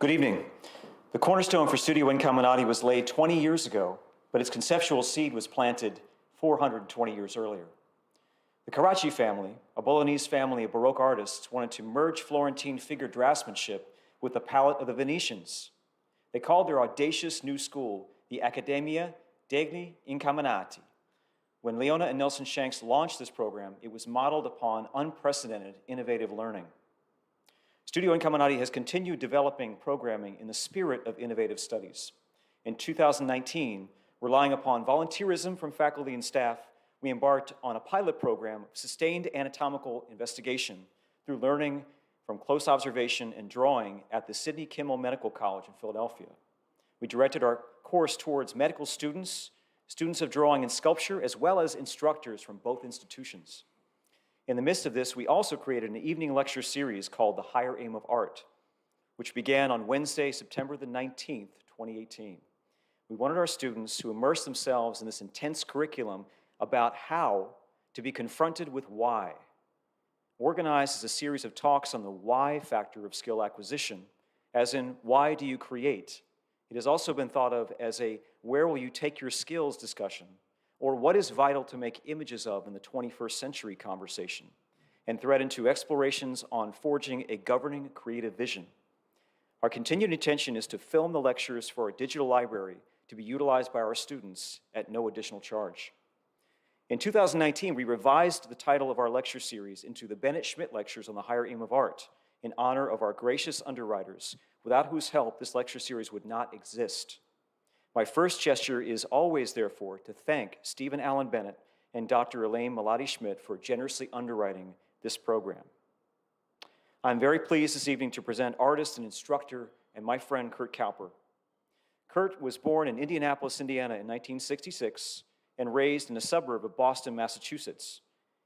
Good evening. The cornerstone for Studio Incaminati was laid 20 years ago, but its conceptual seed was planted 420 years earlier. The Carracci family, a Bolognese family of Baroque artists, wanted to merge Florentine figure draftsmanship with the palette of the Venetians. They called their audacious new school the Accademia degli Incaminati. When Leona and Nelson Shanks launched this program, it was modeled upon unprecedented innovative learning. Studio Incaminati has continued developing programming in the spirit of innovative studies. In 2019, relying upon volunteerism from faculty and staff, we embarked on a pilot program of sustained anatomical investigation through learning from close observation and drawing at the Sidney Kimmel Medical College in Philadelphia. We directed our course towards medical students, students of drawing and sculpture, as well as instructors from both institutions. In the midst of this, we also created an evening lecture series called The Higher Aim of Art, which began on Wednesday, September the 19th, 2018. We wanted our students to immerse themselves in this intense curriculum about how to be confronted with why. Organized as a series of talks on the why factor of skill acquisition, as in, why do you create? It has also been thought of as a where will you take your skills discussion, or what is vital to make images of in the 21st century conversation, and thread into explorations on forging a governing creative vision. Our continued intention is to film the lectures for a digital library to be utilized by our students at no additional charge. In 2019, we revised the title of our lecture series into the Bennett Schmidt Lectures on the Higher Aim of Art in honor of our gracious underwriters, without whose help this lecture series would not exist. My first gesture is always, therefore, to thank Stephen Allen Bennett and Dr. Elaine Melody Schmidt for generously underwriting this program. I'm very pleased this evening to present artist and instructor and my friend Kurt Kauper. Kurt was born in Indianapolis, Indiana in 1966 and raised in a suburb of Boston, Massachusetts.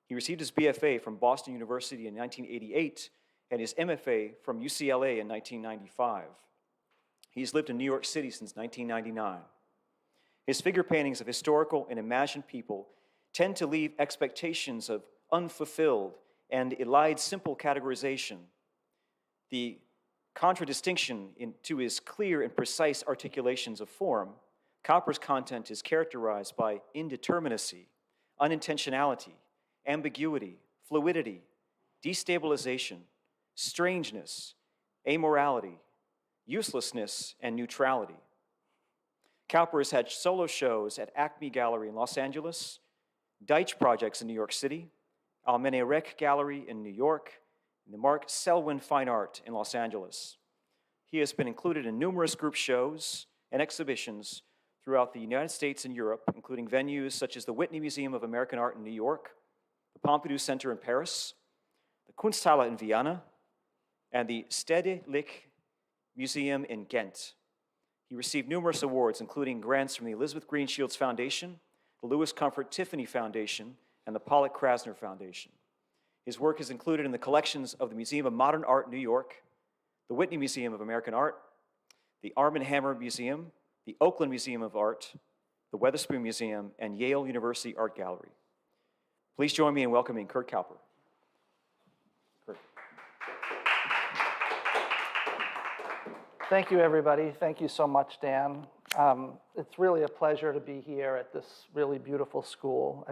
He received his BFA from Boston University in 1988 and his MFA from UCLA in 1995. He's lived in New York City since 1999. His figure paintings of historical and imagined people tend to leave expectations of unfulfilled and elide simple categorization. The contradistinction to his clear and precise articulations of form, Kauper's content is characterized by indeterminacy, unintentionality, ambiguity, fluidity, destabilization, strangeness, amorality, uselessness, and neutrality. Kauper has had solo shows at Acme Gallery in Los Angeles, Deitch Projects in New York City, Almenarec Gallery in New York, and the Mark Selwyn Fine Art in Los Angeles. He has been included in numerous group shows and exhibitions throughout the United States and Europe, including venues such as the Whitney Museum of American Art in New York, the Pompidou Center in Paris, the Kunsthalle in Vienna, and the Stedelijk Museum in Ghent. He received numerous awards, including grants from the Elizabeth Greenshields Foundation, the Louis Comfort Tiffany Foundation, and the Pollock Krasner Foundation. His work is included in the collections of the Museum of Modern Art, New York, the Whitney Museum of American Art, the Arm & Hammer Museum, the Oakland Museum of Art, the Weatherspoon Museum, and Yale University Art Gallery. Please join me in welcoming Kurt Kauper. Kurt. Thank you, everybody. Thank you so much, Dan. It's really a pleasure to be here at this really beautiful school.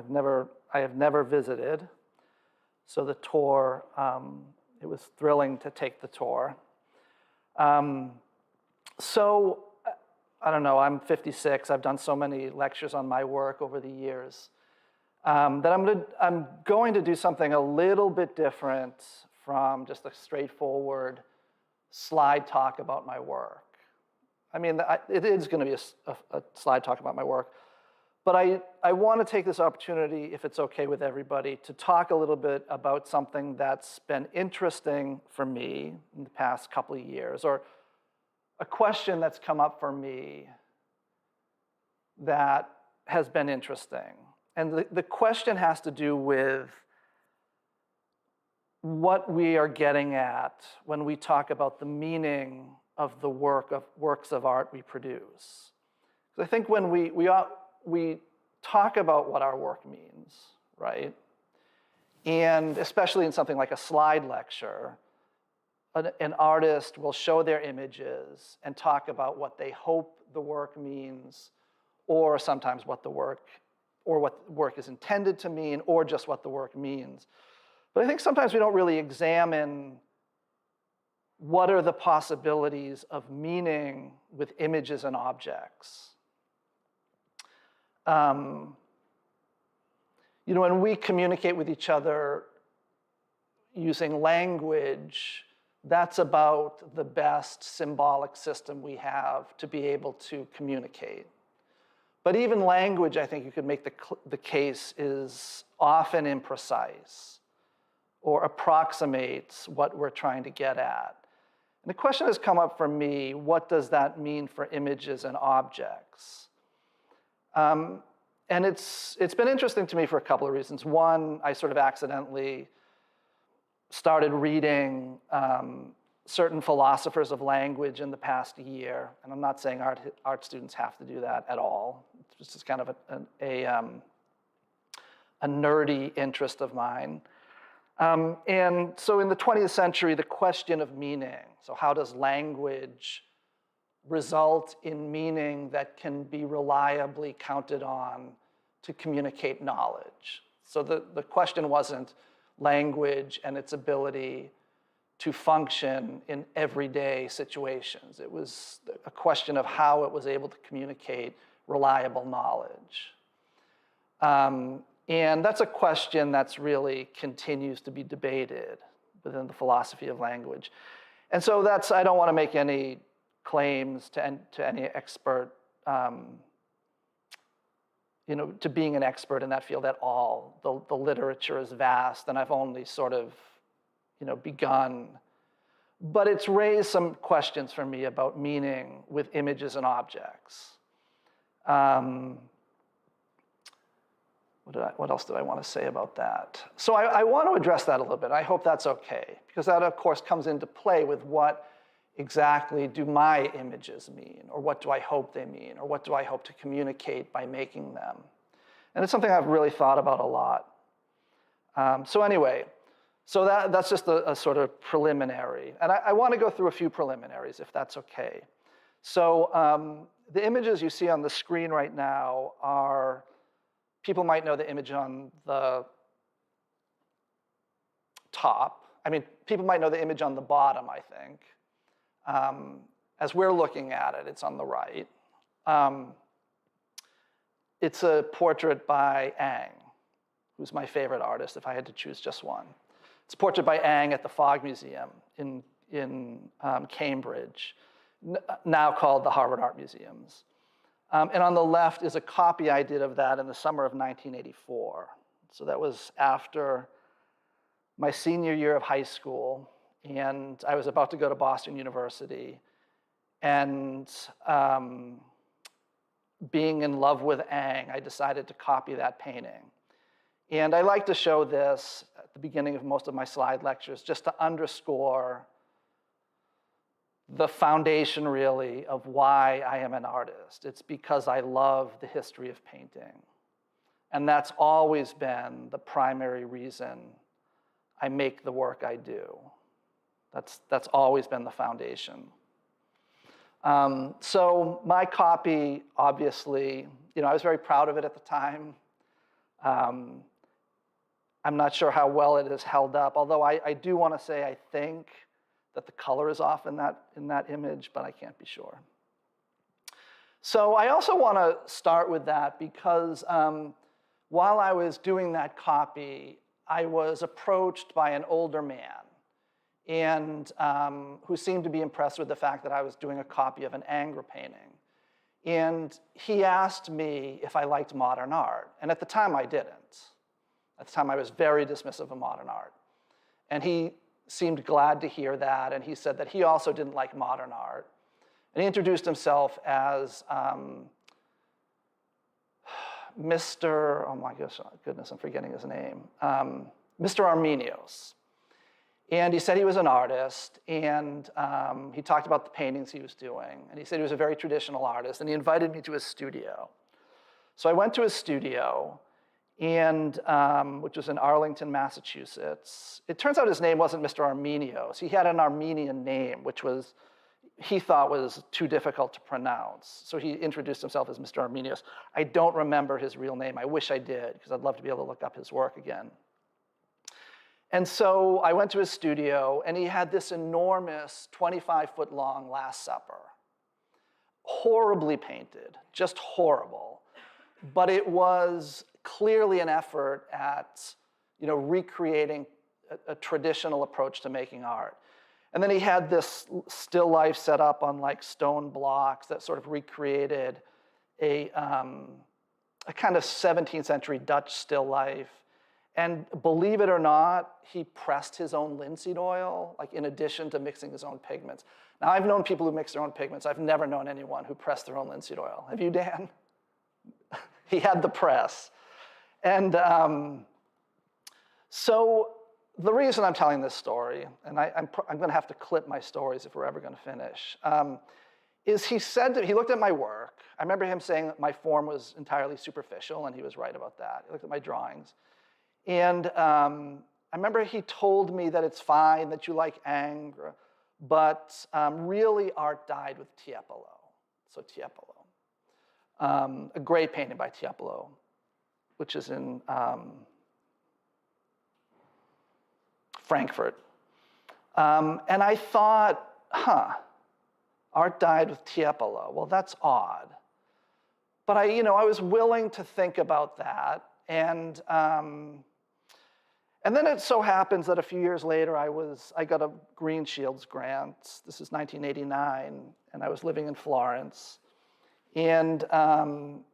I have never visited, so the tour, it was thrilling to take the tour. So, I don't know, I'm 56. I've done so many lectures on my work over the years that I'm going to do something a little bit different from just a straightforward slide talk about my work. I mean, it is going to be a slide talk about my work, but I want to take this opportunity, if it's okay with everybody, to talk a little bit about something that's been interesting for me in the past couple of years, or a question that's come up for me that has been interesting. And the question has to do with what we are getting at when we talk about the meaning of the works of art we produce. I think when we talk about what our work means, right? And especially in something like a slide lecture, an artist will show their images and talk about what they hope the work means, or sometimes what the work is intended to mean, or just what the work means. But I think sometimes we don't really examine what are the possibilities of meaning with images and objects. When we communicate with each other using language, that's about the best symbolic system we have to be able to communicate. But even language, I think you could make the case, is often imprecise or approximates what we're trying to get at. And the question has come up for me, what does that mean for images and objects? And it's been interesting to me for a couple of reasons. One, I sort of accidentally started reading certain philosophers of language in the past year. And I'm not saying art students have to do that at all. It's just kind of a nerdy interest of mine. And so in the 20th century, the question of meaning, so how does language result in meaning that can be reliably counted on to communicate knowledge? So the question wasn't language and its ability to function in everyday situations. It was a question of how it was able to communicate reliable knowledge. And that's a question that's really continues to be debated within the philosophy of language. And so I don't want to make any claims to any expert, to being an expert in that field at all. The literature is vast, and I've only sort of, begun. But it's raised some questions for me about meaning with images and objects. What else did I want to say about that? So I want to address that a little bit. I hope that's okay, because that, of course, comes into play with what exactly do my images mean, or what do I hope they mean, or what do I hope to communicate by making them? And it's something I've really thought about a lot. So that's just a sort of preliminary. And I want to go through a few preliminaries, if that's okay. So the images you see on the screen right now are, people might know the image on the top. I mean, people might know the image on the bottom, I think. As we're looking at it, it's on the right. It's a portrait by Ang, who's my favorite artist, if I had to choose just one. It's a portrait by Ang at the Fogg Museum in Cambridge, now called the Harvard Art Museums. And on the left is a copy I did of that in the summer of 1984. So that was after my senior year of high school, and I was about to go to Boston University. And being in love with Ang, I decided to copy that painting. And I like to show this at the beginning of most of my slide lectures, just to underscore the foundation, really, of why I am an artist. It's because I love the history of painting. And that's always been the primary reason I make the work I do. That's always been the foundation. So my copy, obviously, I was very proud of it at the time. I'm not sure how well it has held up, although I do want to say I think that the color is off in that image, but I can't be sure. So I also want to start with that because while I was doing that copy, I was approached by an older man and who seemed to be impressed with the fact that I was doing a copy of an Ingres painting. And he asked me if I liked modern art. And at the time, I didn't. At the time, I was very dismissive of modern art. And he seemed glad to hear that, and he said that he also didn't like modern art. And he introduced himself as Mr., oh my goodness, I'm forgetting his name, Mr. Armenios. And he said he was an artist, and he talked about the paintings he was doing, and he said he was a very traditional artist, and he invited me to his studio. So I went to his studio, and which was in Arlington, Massachusetts. It turns out his name wasn't Mr. Armenios. He had an Armenian name, which he thought was too difficult to pronounce. So he introduced himself as Mr. Armenios. I don't remember his real name. I wish I did, because I'd love to be able to look up his work again. And so I went to his studio, and he had this enormous 25-foot-long Last Supper. Horribly painted, just horrible. But it was clearly an effort at recreating a traditional approach to making art. And then he had this still life set up on like stone blocks that sort of recreated a kind of 17th century Dutch still life. And believe it or not, he pressed his own linseed oil, like in addition to mixing his own pigments. Now, I've known people who mix their own pigments. I've never known anyone who pressed their own linseed oil. Have you, Dan? He had the press. And so the reason I'm telling this story, and I'm going to have to clip my stories if we're ever going to finish, is he looked at my work. I remember him saying that my form was entirely superficial, and he was right about that. He looked at my drawings. And I remember he told me that it's fine that you like anger, but really art died with Tiepolo. So Tiepolo. A great painting by Tiepolo, which is in Frankfurt. And I thought, art died with Tiepolo. Well, that's odd. But I was willing to think about that. And then it so happens that a few years later, I got a Green Shields grant. This is 1989, and I was living in Florence. And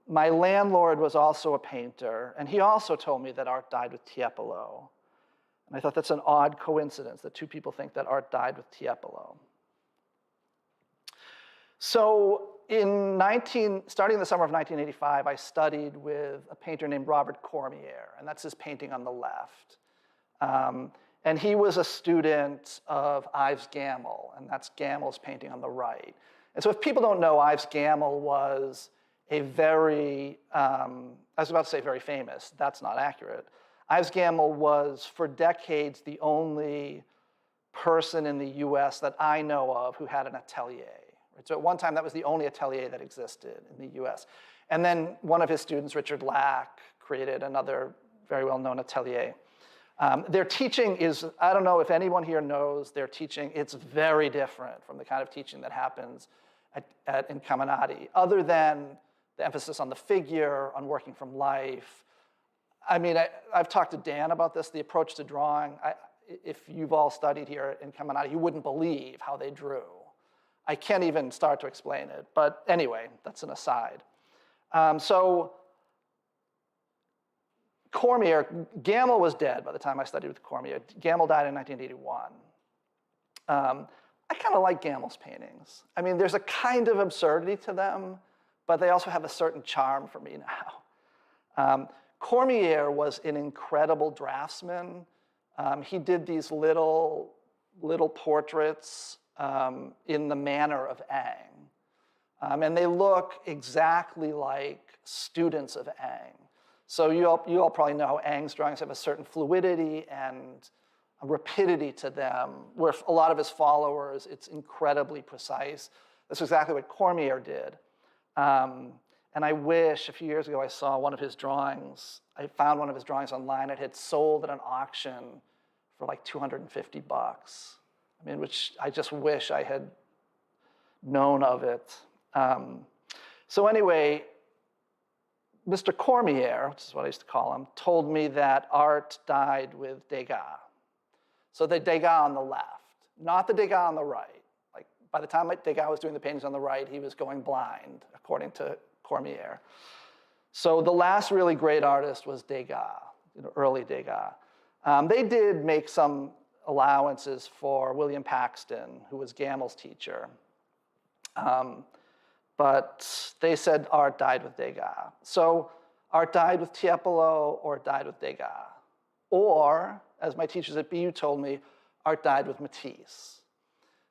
my landlord was also a painter, and he also told me that art died with Tiepolo. And I thought that's an odd coincidence that two people think that art died with Tiepolo. So starting in the summer of 1985, I studied with a painter named Robert Cormier, and that's his painting on the left. And he was a student of Yves Gamel, and that's Gamel's painting on the right. And so if people don't know, Yves Gamel was a very, I was about to say very famous. That's not accurate. Yves Gamel was, for decades, the only person in the US that I know of who had an atelier. Right? So at one time, that was the only atelier that existed in the US. And then one of his students, Richard Lack, created another very well-known atelier. Their teaching is, I don't know if anyone here knows their teaching, it's very different from the kind of teaching that happens at Incaminati, other than the emphasis on the figure, on working from life. I mean, I've talked to Dan about this, the approach to drawing. If you've all studied here in Incaminati, you wouldn't believe how they drew. I can't even start to explain it, but anyway, that's an aside. So Cormier, Gamel was dead by the time I studied with Cormier. Gamel died in 1981. I kind of like Gamel's paintings. I mean, there's a kind of absurdity to them, but they also have a certain charm for me now. Cormier was an incredible draftsman. He did these little portraits in the manner of Ang. And they look exactly like students of Ang. So you all probably know how Ang's drawings have a certain fluidity and a rapidity to them, where a lot of his followers, it's incredibly precise. That's exactly what Cormier did. And I wish, a few years ago, I saw one of his drawings. I found one of his drawings online. It had sold at an auction for like $250. I mean, which I just wish I had known of it. So anyway, Mr. Cormier, which is what I used to call him, told me that art died with Degas. So the Degas on the left, not the Degas on the right. Like, by the time Degas was doing the paintings on the right, he was going blind, according to Cormier. So the last really great artist was Degas, early Degas. They did make some allowances for William Paxton, who was Gamel's teacher. But they said art died with Degas. So art died with Tiepolo or it died with Degas. Or, as my teachers at BU told me, art died with Matisse.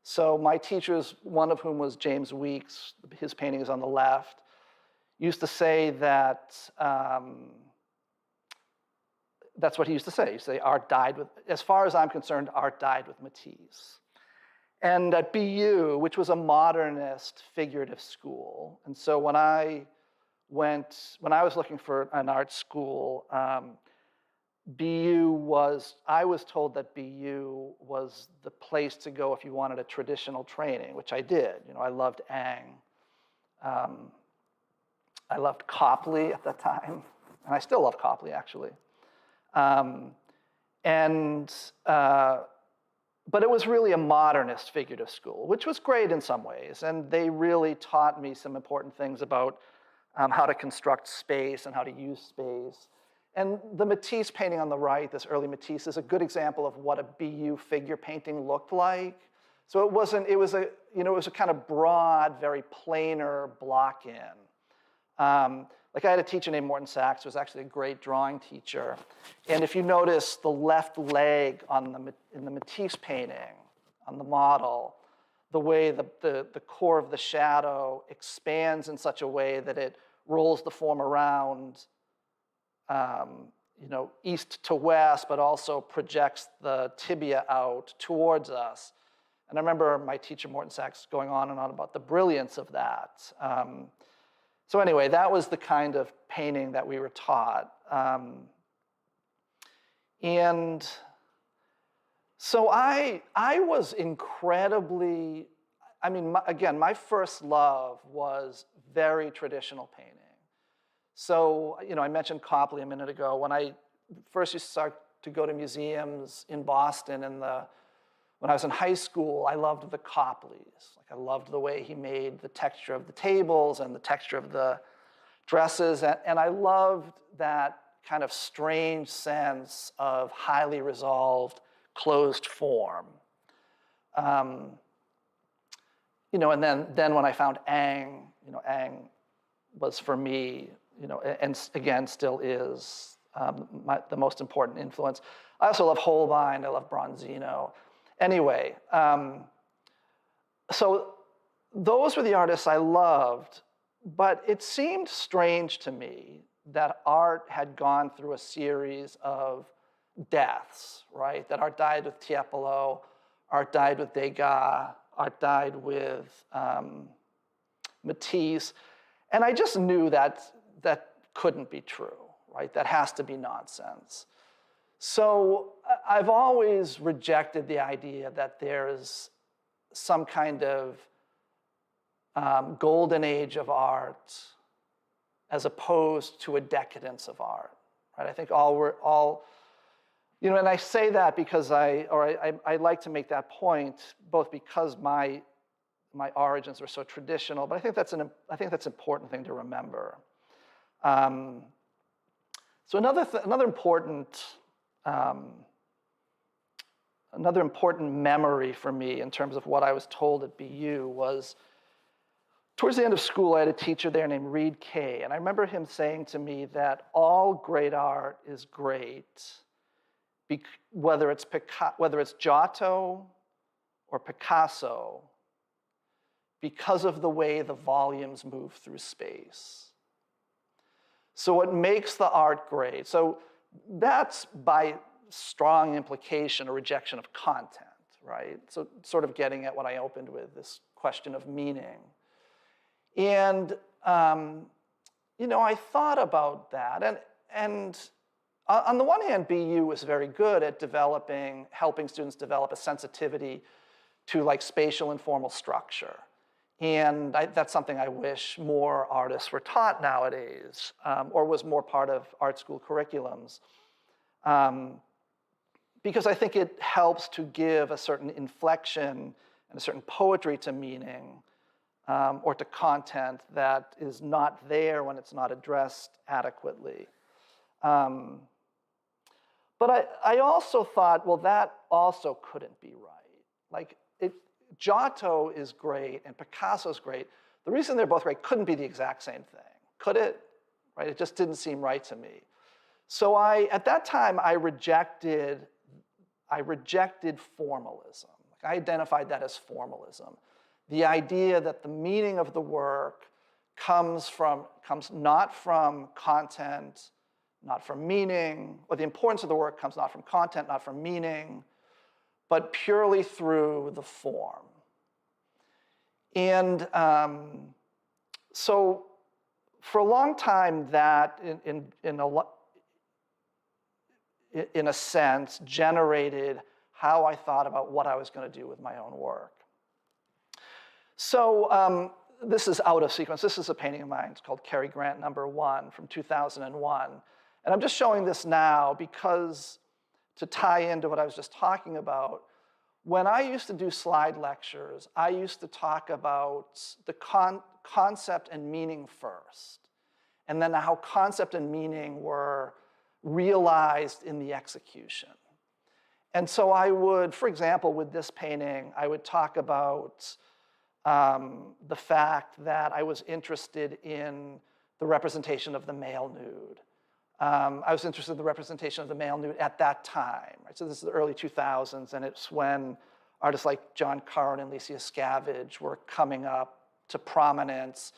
So my teachers, one of whom was James Weeks, his painting is on the left, used to say that that's what he used to say. He'd say, art died with, as far as I'm concerned, art died with Matisse. And at BU, which was a modernist figurative school, and so when I was looking for an art school, I was told that BU was the place to go if you wanted a traditional training, which I did. You know, I loved Ang. I loved Copley at that time, and I still love Copley, actually. But it was really a modernist figurative school, which was great in some ways, and they really taught me some important things about how to construct space and how to use space. And the Matisse painting on the right, this early Matisse, is a good example of what a BU figure painting looked like. So it was a kind of broad, very planar block-in. Like I had a teacher named Morton Sachs, who was actually a great drawing teacher. And if you notice the left leg in the Matisse painting, on the model, the way the core of the shadow expands in such a way that it rolls the form around, east to west, but also projects the tibia out towards us. And I remember my teacher, Morton Sachs, going on and on about the brilliance of that. So anyway, that was the kind of painting that we were taught. And so I was incredibly, again, my first love was very traditional painting. So, I mentioned Copley a minute ago. When I first used to start to go to museums in Boston when I was in high school, I loved the Copleys. Like, I loved the way he made the texture of the tables and the texture of the dresses. And I loved that kind of strange sense of highly resolved, closed form. And then when I found Ang, Ang was for me, and again, still is the most important influence. I also love Holbein, I love Bronzino. Anyway, so those were the artists I loved, but it seemed strange to me that art had gone through a series of deaths, right? That art died with Tiepolo, art died with Degas, art died with Matisse, and I just knew that couldn't be true, right? That has to be nonsense. So I've always rejected the idea that there's some kind of golden age of art as opposed to a decadence of art, right? I think and I say that because I like to make that point, both because my origins were so traditional, but I think that's an important thing to remember. So another important memory for me in terms of what I was told at BU was, towards the end of school, I had a teacher there named Reed Kay, and I remember him saying to me that all great art is great, whether it's Giotto or Picasso, because of the way the volumes move through space. So what makes the art great? So that's by strong implication a rejection of content, right? So sort of getting at what I opened with, this question of meaning. And I thought about that, and on the one hand, BU was very good at helping students develop a sensitivity to like spatial and formal structure. And that's something I wish more artists were taught nowadays, or was more part of art school curriculums. Because I think it helps to give a certain inflection and a certain poetry to meaning, or to content that is not there when it's not addressed adequately. But I also thought, well, that also couldn't be right. Like, Giotto is great and Picasso's great. The reason they're both great couldn't be the exact same thing, could it? Right? It just didn't seem right to me. So at that time, I rejected formalism. Like, I identified that as formalism. The idea that the meaning of the work comes not from content, not from meaning, or the importance of the work comes not from content, not from meaning, but purely through the form. And so for a long time, that, in a sense, generated how I thought about what I was going to do with my own work. So this is out of sequence. This is a painting of mine. It's called Cary Grant #1 from 2001. And I'm just showing this now because to tie into what I was just talking about, when I used to do slide lectures, I used to talk about the concept and meaning first, and then how concept and meaning were realized in the execution. And so I would, for example, with this painting, I would talk about the fact that I was interested in the representation of the male nude. I was interested in the representation of the male nude at that time. Right? So this is the early 2000s, and it's when artists like John Curran and Licia Scavage were coming up to prominence.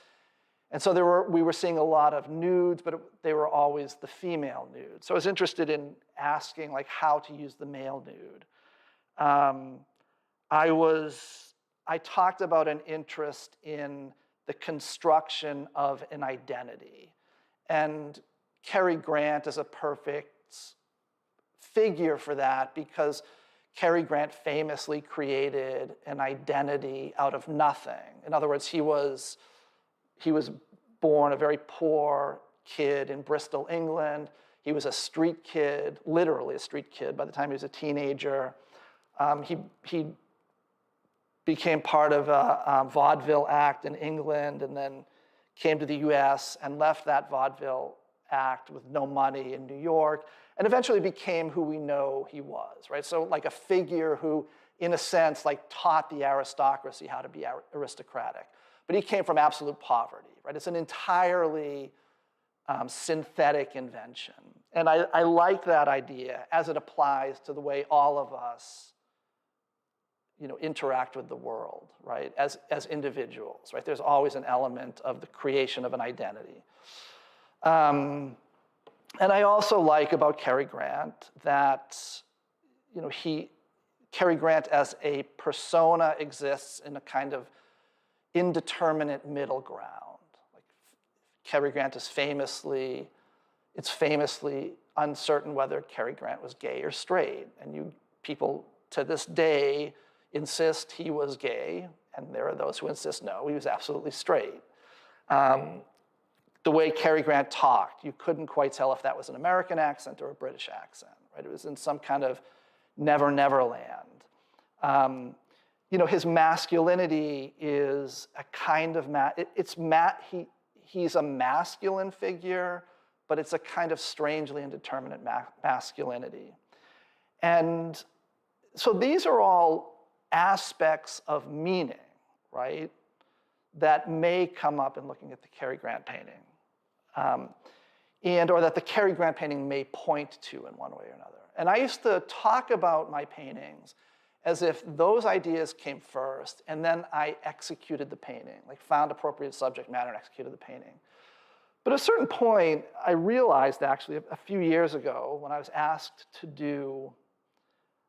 And so we were seeing a lot of nudes, but they were always the female nude. So I was interested in asking like how to use the male nude. I talked about an interest in the construction of an identity. And Cary Grant is a perfect figure for that because Cary Grant famously created an identity out of nothing. In other words, he was born a very poor kid in Bristol, England. He was a street kid, literally a street kid, by the time he was a teenager. He became part of a vaudeville act in England and then came to the US and left that vaudeville act with no money in New York and eventually became who we know he was, right? So like a figure who, in a sense, like taught the aristocracy how to be aristocratic. But he came from absolute poverty, right? It's an entirely synthetic invention. And I like that idea as it applies to the way all of us interact with the world, right? As individuals, right? There's always an element of the creation of an identity. And I also like about Cary Grant that, Cary Grant as a persona exists in a kind of indeterminate middle ground. Like Cary Grant is famously uncertain whether Cary Grant was gay or straight, and people to this day insist he was gay, and there are those who insist no, he was absolutely straight. The way Cary Grant talked, you couldn't quite tell if that was an American accent or a British accent, right? It was in some kind of never, never land. His masculinity is a kind of, he's a masculine figure, but it's a kind of strangely indeterminate masculinity. And so these are all aspects of meaning, right, that may come up in looking at the Cary Grant painting. Or that the Cary Grant painting may point to in one way or another. And I used to talk about my paintings as if those ideas came first, and then I executed the painting, like found appropriate subject matter and executed the painting. But at a certain point, I realized actually a few years ago when I was asked to do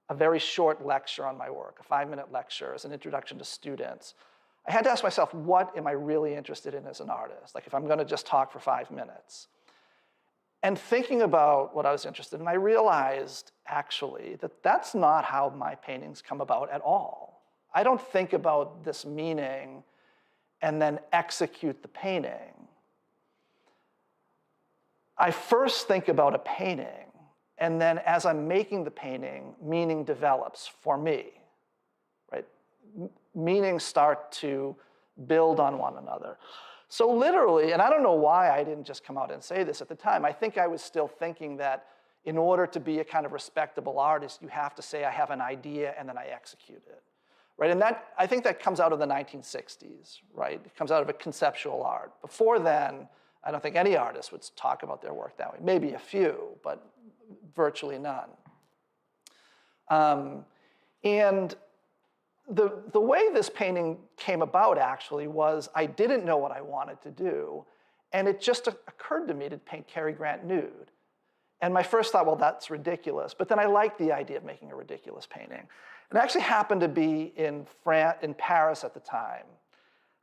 a very short lecture on my work, a 5-minute lecture as an introduction to students, I had to ask myself, what am I really interested in as an artist? Like if I'm going to just talk for 5 minutes. And thinking about what I was interested in, I realized actually that that's not how my paintings come about at all. I don't think about this meaning and then execute the painting. I first think about a painting, and then as I'm making the painting, meaning develops for me, right? Meanings start to build on one another. So literally, and I don't know why I didn't just come out and say this at the time, I think I was still thinking that in order to be a kind of respectable artist, you have to say, I have an idea, and then I execute it, right? And I think that comes out of the 1960s, right? It comes out of a conceptual art. Before then, I don't think any artist would talk about their work that way. Maybe a few, but virtually none. And the way this painting came about actually was I didn't know what I wanted to do, and it just occurred to me to paint Cary Grant nude. And my first thought, well, that's ridiculous. But then I liked the idea of making a ridiculous painting. And I actually happened to be in Paris at the time.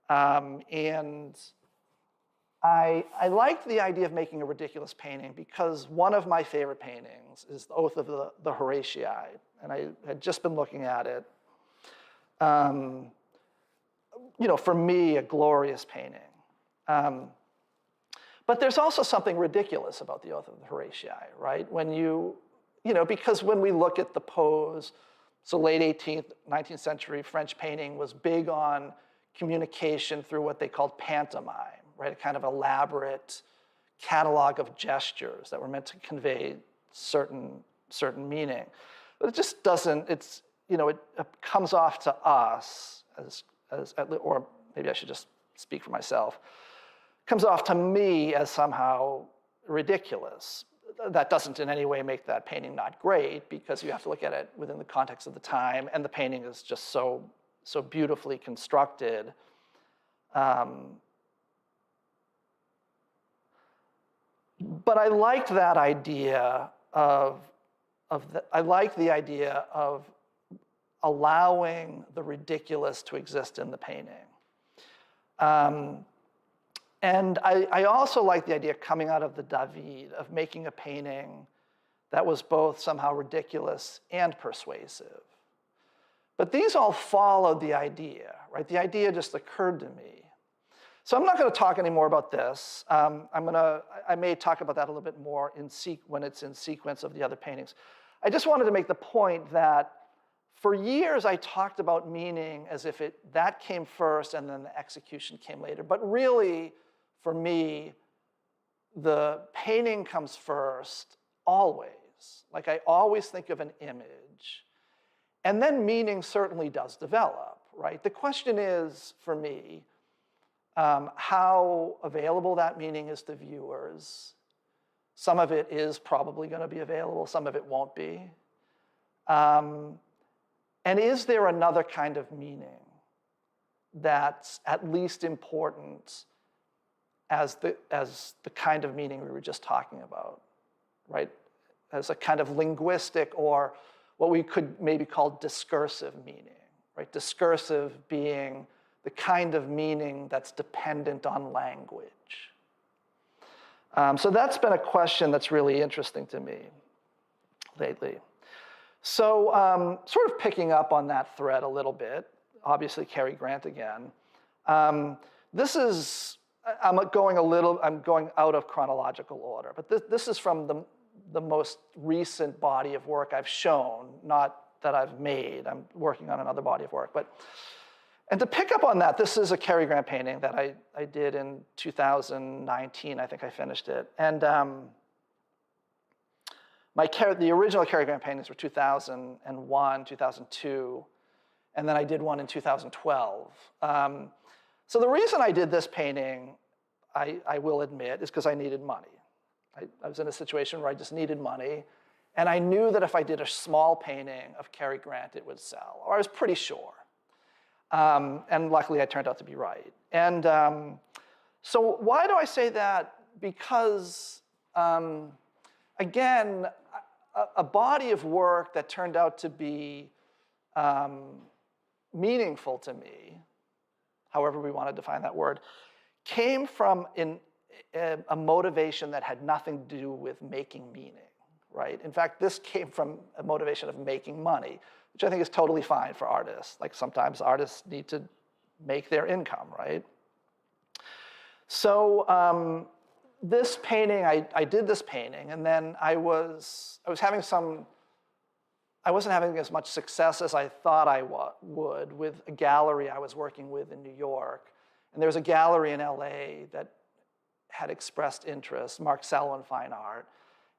And I liked the idea of making a ridiculous painting because one of my favorite paintings is The Oath of the Horatii. And I had just been looking at it. For me, a glorious painting. But there's also something ridiculous about The Oath of the Horatii, right? Because when we look at the pose, so late 18th, 19th century French painting was big on communication through what they called pantomime, right? A kind of elaborate catalog of gestures that were meant to convey certain meaning. But it just doesn't, it comes off to us or maybe I should just speak for myself, comes off to me as somehow ridiculous. That doesn't in any way make that painting not great, because you have to look at it within the context of the time, and the painting is just so beautifully constructed. But I liked that idea of allowing the ridiculous to exist in the painting. And I also like the idea coming out of the David of making a painting that was both somehow ridiculous and persuasive. But these all followed the idea, right? The idea just occurred to me. So I'm not going to talk anymore about this. I may talk about that a little bit more when it's in sequence of the other paintings. I just wanted to make the point that for years I talked about meaning as if that came first and then the execution came later. But really, for me, the painting comes first, always. Like I always think of an image. And then meaning certainly does develop, right? The question is, for me, how available that meaning is to viewers. Some of it is probably going to be available, some of it won't be. And is there another kind of meaning that's at least important as the kind of meaning we were just talking about, right? As a kind of linguistic or what we could maybe call discursive meaning, right? Discursive being the kind of meaning that's dependent on language. So that's been a question that's really interesting to me lately. So sort of picking up on that thread a little bit, obviously Cary Grant again. I'm going out of chronological order, but this is from the most recent body of work I've shown, not that I've made. I'm working on another body of work. And to pick up on that, this is a Cary Grant painting that I did in 2019. I think I finished it. And the original Cary Grant paintings were 2001, 2002, and then I did one in 2012. So the reason I did this painting, I will admit, is because I needed money. I was in a situation where I just needed money, and I knew that if I did a small painting of Cary Grant, it would sell, or I was pretty sure. And luckily, I turned out to be right. And so why do I say that? Because, again, a body of work that turned out to be meaningful to me, however we want to define that word, came from a motivation that had nothing to do with making meaning, right? In fact, this came from a motivation of making money, which I think is totally fine for artists. Like sometimes artists need to make their income, right? So this painting, I did this painting, and then I wasn't having as much success as I thought I would with a gallery I was working with in New York. And there was a gallery in LA that had expressed interest, Mark Selwyn Fine Art.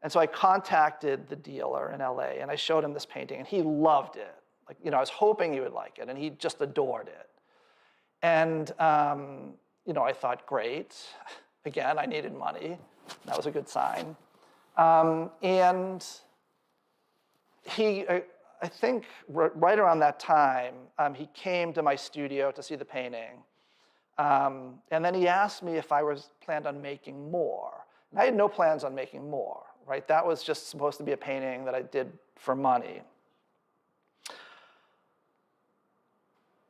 And so I contacted the dealer in LA, and I showed him this painting, and he loved it. Like, I was hoping he would like it, and he just adored it. And, I thought, great. Again, I needed money. That was a good sign. And he, I think right around that time, he came to my studio to see the painting. And then he asked me if I planned on making more. And I had no plans on making more. right? That was just supposed to be a painting that I did for money.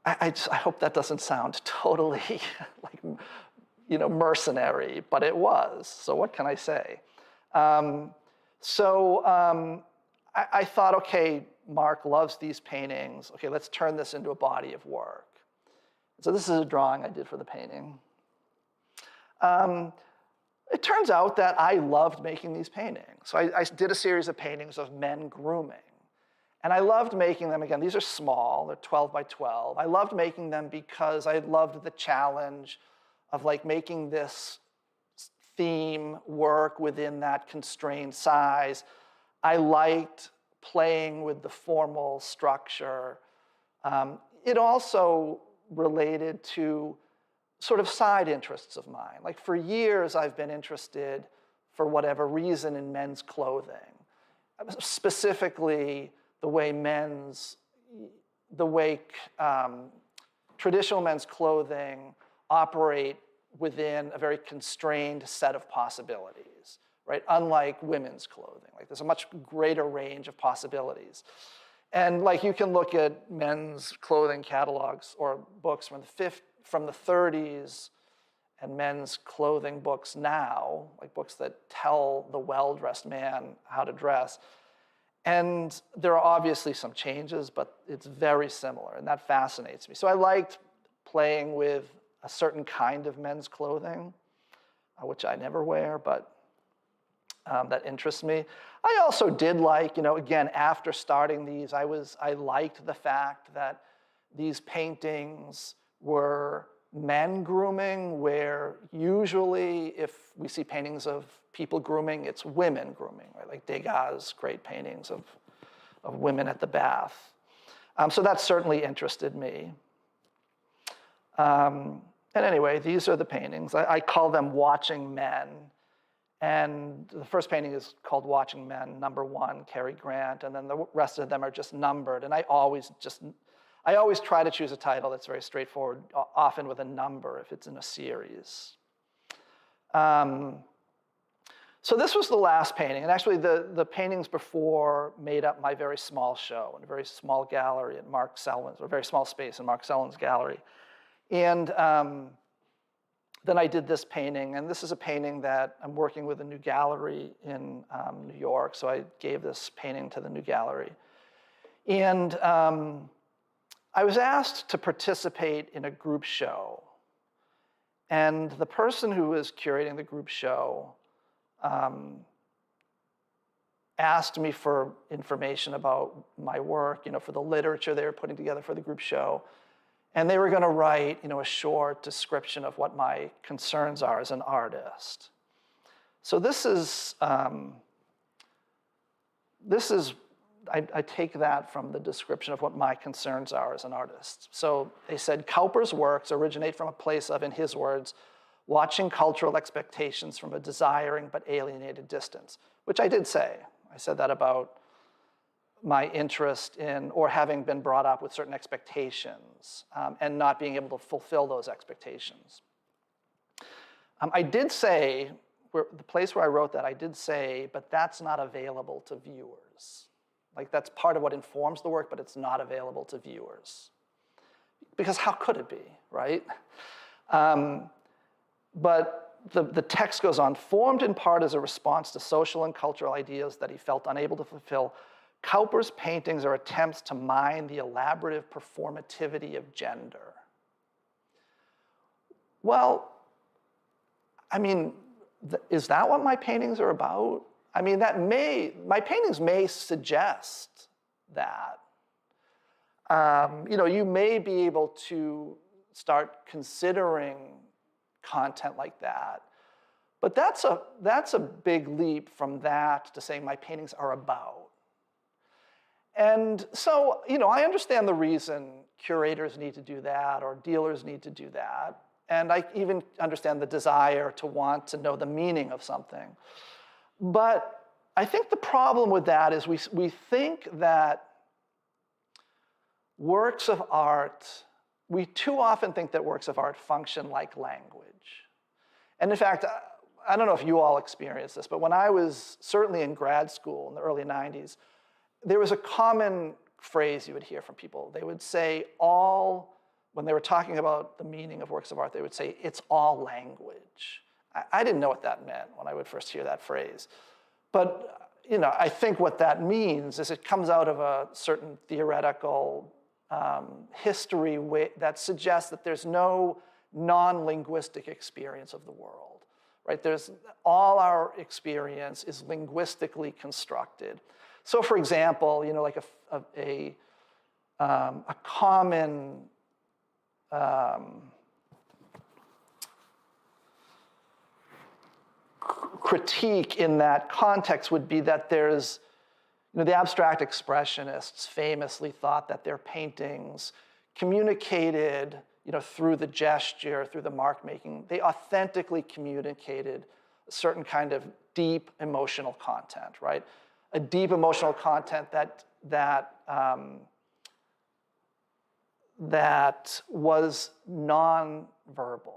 I hope that doesn't sound totally like, mercenary, but it was. So what can I say? I thought, okay, Mark loves these paintings. Okay, let's turn this into a body of work. So this is a drawing I did for the painting. It turns out that I loved making these paintings. So I did a series of paintings of men grooming. And I loved making them, again, these are small, they're 12 by 12. I loved making them because I loved the challenge of like making this theme work within that constrained size. I liked playing with the formal structure. It also related to sort of side interests of mine. Like for years, I've been interested, for whatever reason, in men's clothing. Specifically, the way traditional men's clothing operate within a very constrained set of possibilities, right? Unlike women's clothing, like there's a much greater range of possibilities. And like you can look at men's clothing catalogs or books from the 30s and men's clothing books now, like books that tell the well-dressed man how to dress. And there are obviously some changes, but it's very similar, and that fascinates me. So I liked playing with a certain kind of men's clothing, which I never wear, but that interests me. I also did like, again, after starting these, I liked the fact that these paintings were men grooming, where usually if we see paintings of people grooming, it's women grooming, right? Like Degas' great paintings of women at the bath. So that certainly interested me. And anyway, these are the paintings. I call them Watching Men. And the first painting is called Watching Men, number 1, Cary Grant, and then the rest of them are just numbered. And I always try to choose a title that's very straightforward, often with a number if it's in a series. So this was the last painting. And actually, the paintings before made up my very small show in a very small gallery at Mark Selwyn's, or a very small space in Mark Selwyn's gallery. And then I did this painting. And this is a painting that I'm working with a new gallery in New York. So I gave this painting to the new gallery. And I was asked to participate in a group show. And the person who was curating the group show asked me for information about my work, for the literature they were putting together for the group show. And they were going to write, a short description of what my concerns are as an artist. So this is I take that from the description of what my concerns are as an artist. So they said, Kauper's works originate from a place of, in his words, watching cultural expectations from a desiring but alienated distance, which I did say. I said that about my interest in, or having been brought up with certain expectations and not being able to fulfill those expectations. I did say, the place where I wrote that, I did say, but that's not available to viewers. Like that's part of what informs the work, but it's not available to viewers. Because how could it be, right? But the text goes on, formed in part as a response to social and cultural ideas that he felt unable to fulfill, Kauper's paintings are attempts to mine the elaborative performativity of gender. Well, I mean, is that what my paintings are about? I mean, my paintings may suggest that. You may be able to start considering content like that. But that's a big leap from that to saying my paintings are about. And so, I understand the reason curators need to do that or dealers need to do that. And I even understand the desire to want to know the meaning of something. But I think the problem with that is we think that works of art, we too often think that works of art function like language. And in fact, I don't know if you all experienced this, but when I was certainly in grad school in the early 90s, there was a common phrase you would hear from people. They would say when they were talking about the meaning of works of art, they would say, it's all language. I didn't know what that meant when I would first hear that phrase. But I think what that means is it comes out of a certain theoretical history that suggests that there's no non-linguistic experience of the world, right? All our experience is linguistically constructed. So, for example, like a common critique in that context would be that there's, the abstract expressionists famously thought that their paintings communicated, through the gesture, through the mark making, they authentically communicated a certain kind of deep emotional content, right? A deep emotional content that was non-verbal.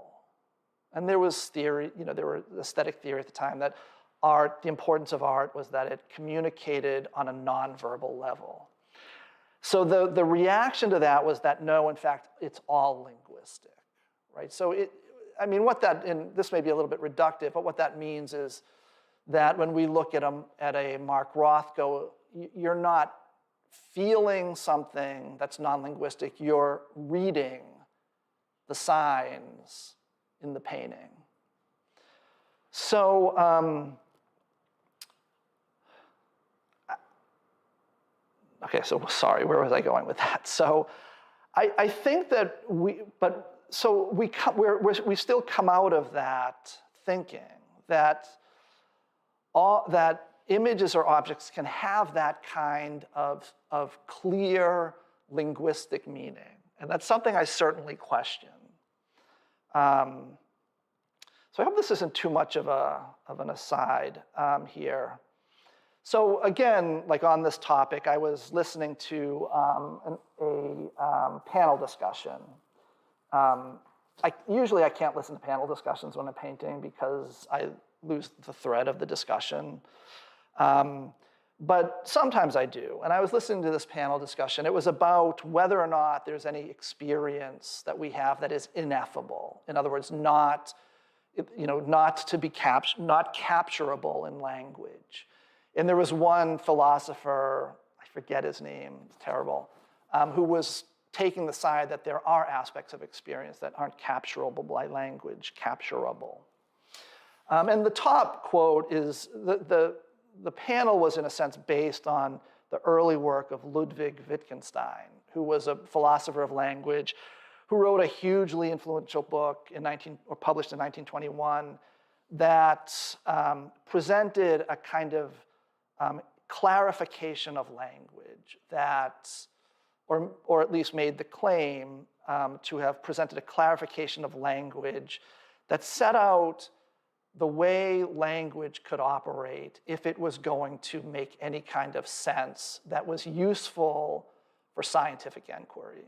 And there was theory, there were aesthetic theory at the time that the importance of art was that it communicated on a non-verbal level. So the reaction to that was that no, in fact, it's all linguistic, right? So and this may be a little bit reductive, but what that means is that when we look at a Mark Rothko, you're not feeling something that's non-linguistic, you're reading the signs in the painting. So, okay, so sorry, where was I going with that? So I think that we still come out of that thinking that images or objects can have that kind of clear linguistic meaning. And that's something I certainly question. So I hope this isn't too much of an aside here. So again, like on this topic, I was listening to a panel discussion. Usually I can't listen to panel discussions when I'm painting because I lose the thread of the discussion. But sometimes I do. And I was listening to this panel discussion. It was about whether or not there's any experience that we have that is ineffable. In other words, not capturable in language. And there was one philosopher, I forget his name, it's terrible, who was taking the side that there are aspects of experience that aren't capturable by language, capturable. And the top quote is, the panel was in a sense based on the early work of Ludwig Wittgenstein, who was a philosopher of language, who wrote a hugely influential book published in 1921 that presented a kind of clarification of language or at least made the claim to have presented a clarification of language that set out the way language could operate if it was going to make any kind of sense that was useful for scientific inquiry.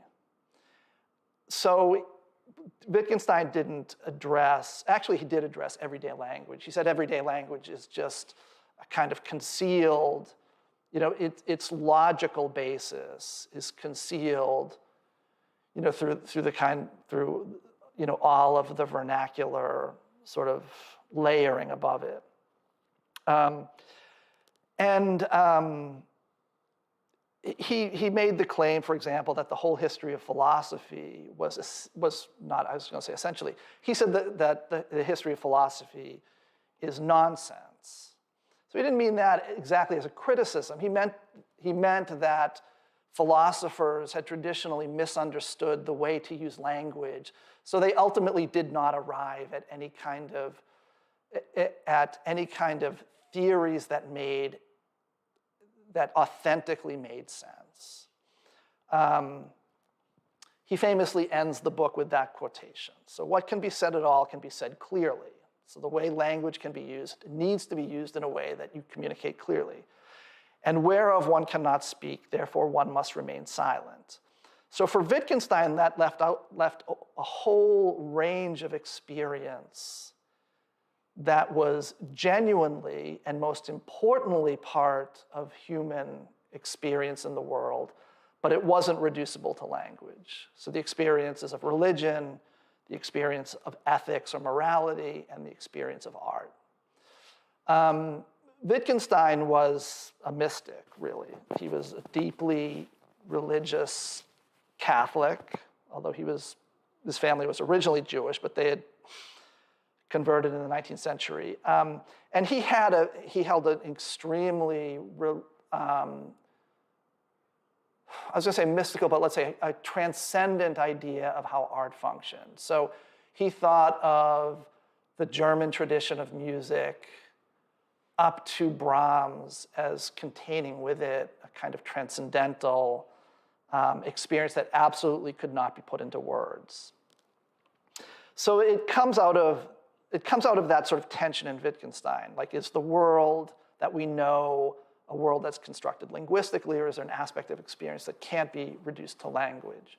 So Wittgenstein didn't address, actually he did address everyday language. He said everyday language is just a kind of concealed, its logical basis is concealed, through all of the vernacular sort of layering above it. He made the claim, for example, that the whole history of philosophy was not, I was going to say essentially, he said that the history of philosophy is nonsense. So he didn't mean that exactly as a criticism. He meant that philosophers had traditionally misunderstood the way to use language, so they ultimately did not arrive at any kind of theories that authentically made sense. He famously ends the book with that quotation. So what can be said at all can be said clearly. So the way language can be used needs to be used in a way that you communicate clearly. And whereof one cannot speak, therefore one must remain silent. So for Wittgenstein, that left a whole range of experience that was genuinely and most importantly part of human experience in the world, but it wasn't reducible to language. So the experiences of religion, the experience of ethics or morality, and the experience of art. Wittgenstein was a mystic, really. He was a deeply religious Catholic, although his family was originally Jewish, but they had converted in the 19th century. And he held an extremely, I was going to say mystical, but let's say a transcendent idea of how art functions. So he thought of the German tradition of music up to Brahms as containing with it a kind of transcendental experience that absolutely could not be put into words. So it comes out of that sort of tension in Wittgenstein. Like, is the world that we know a world that's constructed linguistically, or is there an aspect of experience that can't be reduced to language?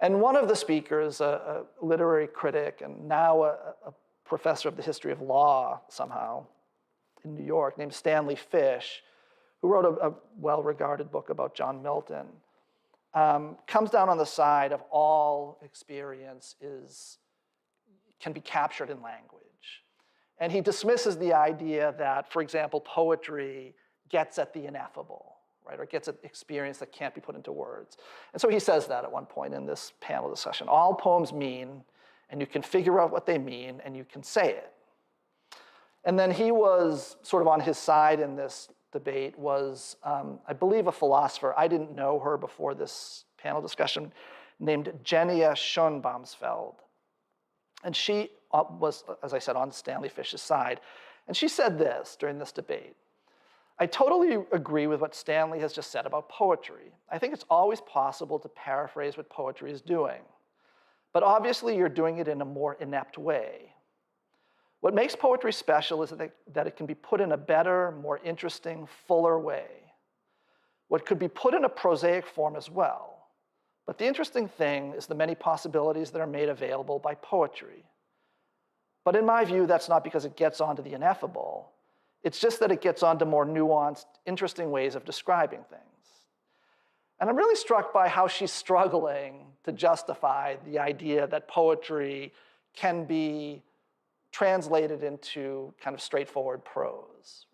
And one of the speakers, a literary critic and now a professor of the history of law somehow in New York, named Stanley Fish, who wrote a well-regarded book about John Milton, comes down on the side of all experience can be captured in language. And he dismisses the idea that, for example, poetry gets at the ineffable, right? Or gets at experience that can't be put into words. And so he says that at one point in this panel discussion. All poems mean, and you can figure out what they mean, and you can say it. And then he was sort of on his side in this debate was, I believe, a philosopher. I didn't know her before this panel discussion, named Genia Schoenbaumsfeld. And she was, as I said, on Stanley Fish's side. And she said this during this debate: I totally agree with what Stanley has just said about poetry. I think it's always possible to paraphrase what poetry is doing. But obviously, you're doing it in a more inept way. What makes poetry special is that it can be put in a better, more interesting, fuller way. What could be put in a prosaic form as well. But the interesting thing is the many possibilities that are made available by poetry. But in my view, that's not because it gets onto the ineffable. It's just that it gets onto more nuanced, interesting ways of describing things. And I'm really struck by how she's struggling to justify the idea that poetry can be translated into kind of straightforward prose.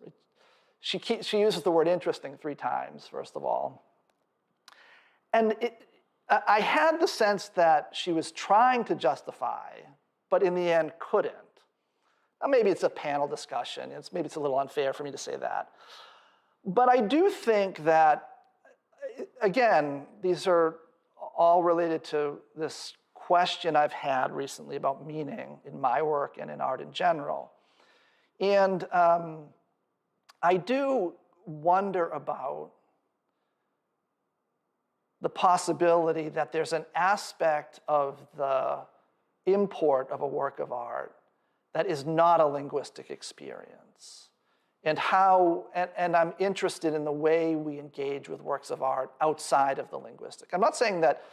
She uses the word interesting 3 times, first of all. And I had the sense that she was trying to justify, but in the end couldn't. Now, maybe it's a panel discussion. Maybe it's a little unfair for me to say that. But I do think that, again, these are all related to this question I've had recently about meaning in my work and in art in general. And I do wonder about the possibility that there's an aspect of the import of a work of art that is not a linguistic experience. And I'm interested in the way we engage with works of art outside of the linguistic. I'm not saying that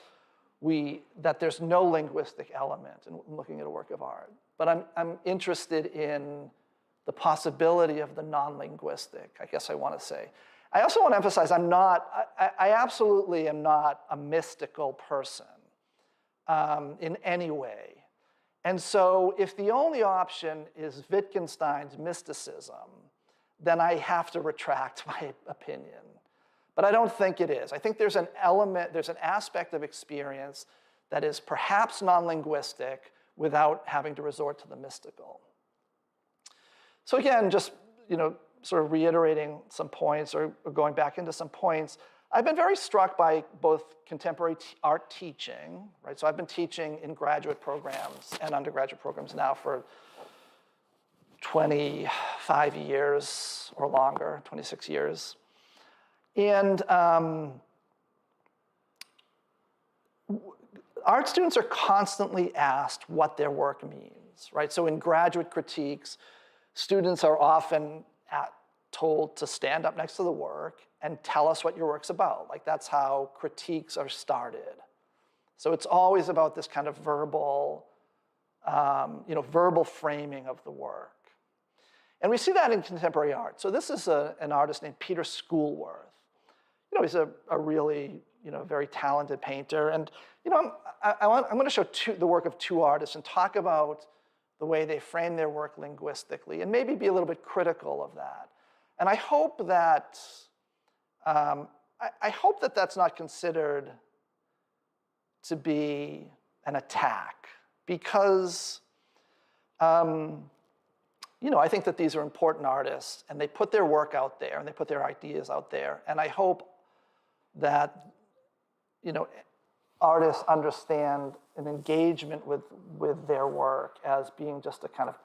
there's no linguistic element in looking at a work of art, but I'm interested in the possibility of the non-linguistic, I guess I want to say. I also want to emphasize I absolutely am not a mystical person in any way. And so if the only option is Wittgenstein's mysticism, then I have to retract my opinion. But I don't think it is. I think there's an aspect of experience that is perhaps non-linguistic without having to resort to the mystical. So again, just sort of reiterating some points or going back into some points, I've been very struck by both contemporary art teaching, right? So I've been teaching in graduate programs and undergraduate programs now for 25 years or longer, 26 years. And art students are constantly asked what their work means, right? So in graduate critiques, students are often told to stand up next to the work and tell us what your work's about. Like, that's how critiques are started. So it's always about this kind of verbal framing of the work. And we see that in contemporary art. So this is an artist named Peter Schoolworth. He's a really, very talented painter. And, I'm going to show the work of two artists and talk about the way they frame their work linguistically and maybe be a little bit critical of that. And I hope that, that's not considered to be an attack because, I think that these are important artists and they put their work out there and they put their ideas out there. And I hope that, artists understand an engagement with their work as being just a kind of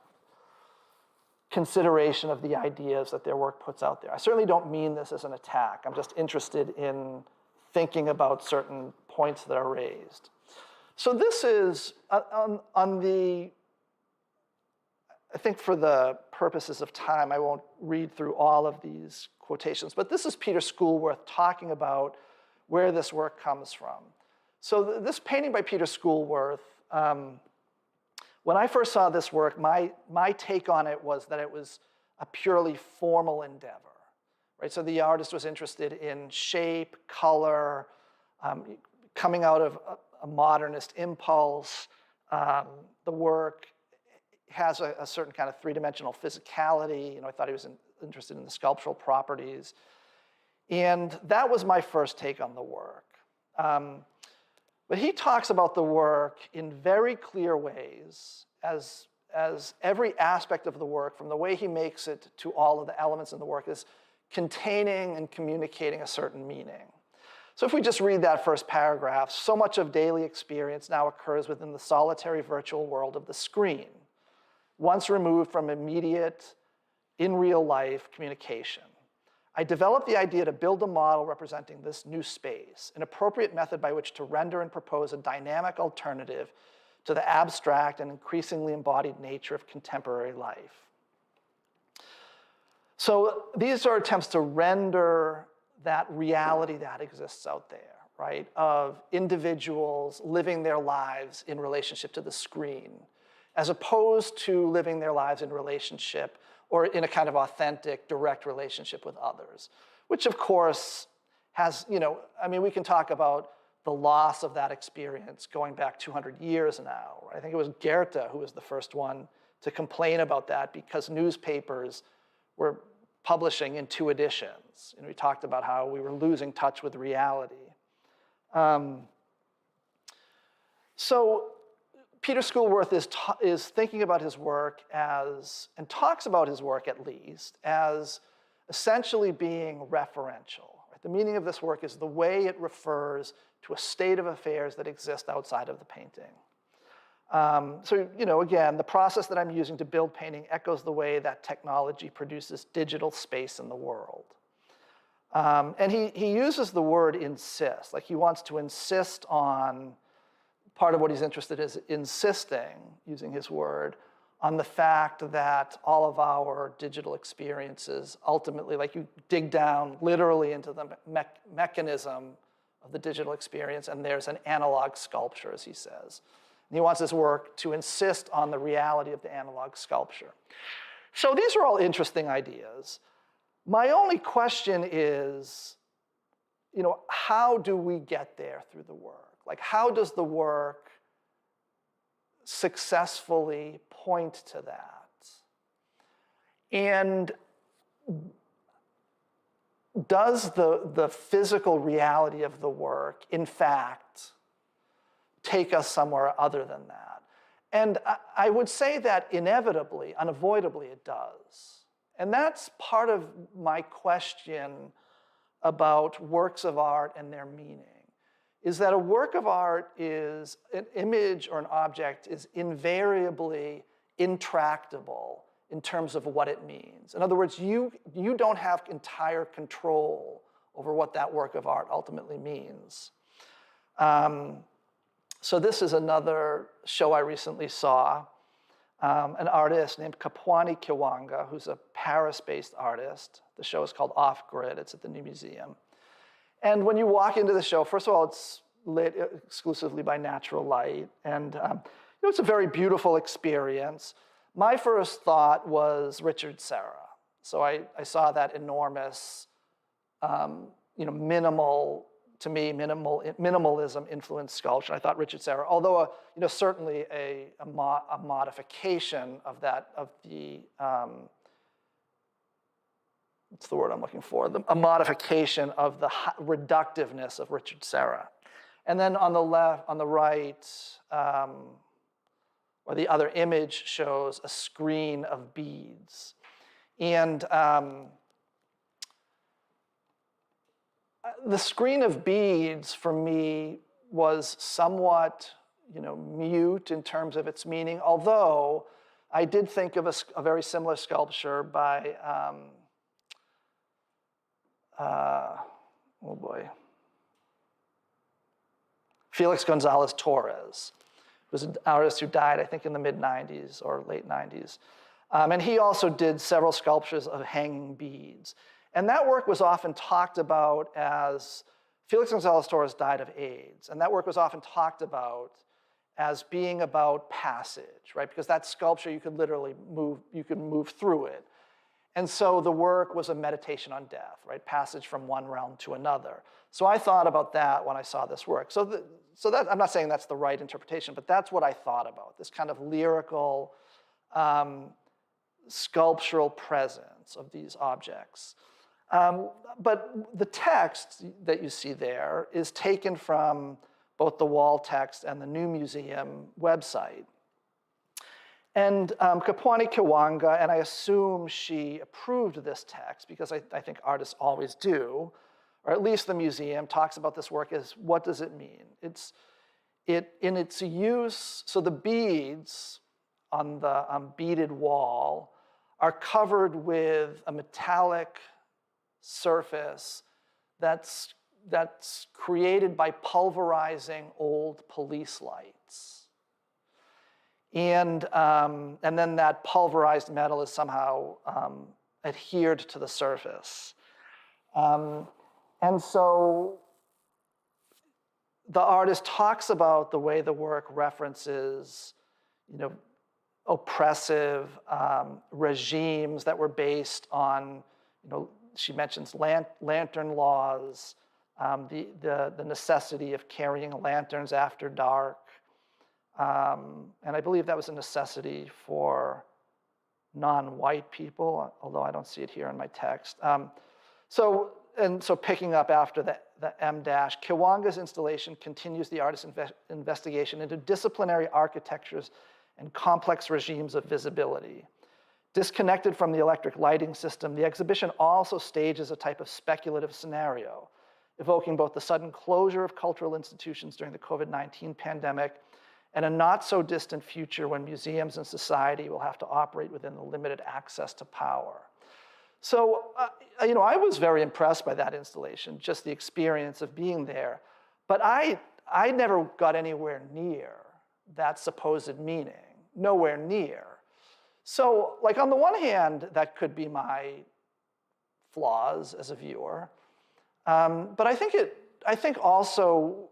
consideration of the ideas that their work puts out there. I certainly don't mean this as an attack. I'm just interested in thinking about certain points that are raised. So this is on the, I think for the purposes of time, I won't read through all of these quotations, but this is Peter Schoolworth talking about where this work comes from. So this painting by Peter Schoolworth, when I first saw this work, my take on it was that it was a purely formal endeavor, right? So the artist was interested in shape, color, coming out of a modernist impulse. The work has a certain kind of three-dimensional physicality. I thought he was interested in the sculptural properties. And that was my first take on the work. But he talks about the work in very clear ways as every aspect of the work, from the way he makes it to all of the elements in the work, is containing and communicating a certain meaning. So if we just read that first paragraph, so much of daily experience now occurs within the solitary virtual world of the screen, once removed from immediate, in real life communication. I developed the idea to build a model representing this new space, an appropriate method by which to render and propose a dynamic alternative to the abstract and increasingly embodied nature of contemporary life. So these are attempts to render that reality that exists out there, right, of individuals living their lives in relationship to the screen, as opposed to living their lives in relationship or in a kind of authentic, direct relationship with others, which of course has, we can talk about the loss of that experience going back 200 years now. Right? I think it was Goethe who was the first one to complain about that because newspapers were publishing in 2 editions. We talked about how we were losing touch with reality. So Peter Schoolworth is thinking about his work as, and talks about his work at least, as essentially being referential. Right? The meaning of this work is the way it refers to a state of affairs that exists outside of the painting. Again, the process that I'm using to build painting echoes the way that technology produces digital space in the world. And he uses the word insist, like he wants to insist on, part of what he's interested in is insisting, using his word, on the fact that all of our digital experiences ultimately, like you dig down literally into the mechanism of the digital experience, and there's an analog sculpture, as he says. And he wants his work to insist on the reality of the analog sculpture. So these are all interesting ideas. My only question is, how do we get there through the work? Like, how does the work successfully point to that? And does the physical reality of the work, in fact, take us somewhere other than that? And I would say that inevitably, unavoidably, it does. And that's part of my question about works of art and their meaning, is that a work of art is, an image or an object is invariably intractable in terms of what it means. In other words, you don't have entire control over what that work of art ultimately means. So this is another show I recently saw. An artist named Kapwani Kiwanga, who's a Paris-based artist. The show is called Off Grid. It's at the New Museum. And when you walk into the show, first of all, it's lit exclusively by natural light. And it's a very beautiful experience. my first thought was Richard Serra. So I saw that enormous, minimal, to me, minimalism influenced sculpture. I thought Richard Serra, although certainly a modification of that, of the, what's the word I'm looking for? A modification of the reductiveness of Richard Serra. And then on the left, on the right, or the other image shows a screen of beads. And the screen of beads for me was somewhat, mute in terms of its meaning, although I did think of a very similar sculpture by, Felix Gonzalez Torres, who was an artist who died, I think, in the mid-90s or late 90s. And he also did several sculptures of hanging beads. And that work was often talked about as, Felix Gonzalez Torres died of AIDS, and that work was often talked about as being about passage, right? Because that sculpture, you could literally move through it. And so the work was a meditation on death, right? Passage from one realm to another. So I thought about that when I saw this work. So that, I'm not saying that's the right interpretation, but that's what I thought about, this kind of lyrical, sculptural presence of these objects. But the text that you see there is taken from both the wall text and the New Museum website. And Kapwani Kiwanga, and I assume she approved this text because I think artists always do, or at least the museum talks about this work as what does it mean? In its use, so the beads on the beaded wall are covered with a metallic surface that's created by pulverizing old police lights. And then that pulverized metal is somehow adhered to the surface. And so the artist talks about the way the work references, oppressive regimes that were based on, she mentions lantern laws, the necessity of carrying lanterns after dark. And I believe that was a necessity for non-white people, although I don't see it here in my text. So picking up after the M dash, Kiwanga's installation continues the artist's investigation into disciplinary architectures and complex regimes of visibility. Disconnected from the electric lighting system, the exhibition also stages a type of speculative scenario, evoking both the sudden closure of cultural institutions during the COVID-19 pandemic and a not so distant future when museums and society will have to operate within the limited access to power. So, I was very impressed by that installation, just the experience of being there, but I never got anywhere near that supposed meaning, nowhere near. So, like, on the one hand, that could be my flaws as a viewer, but I think also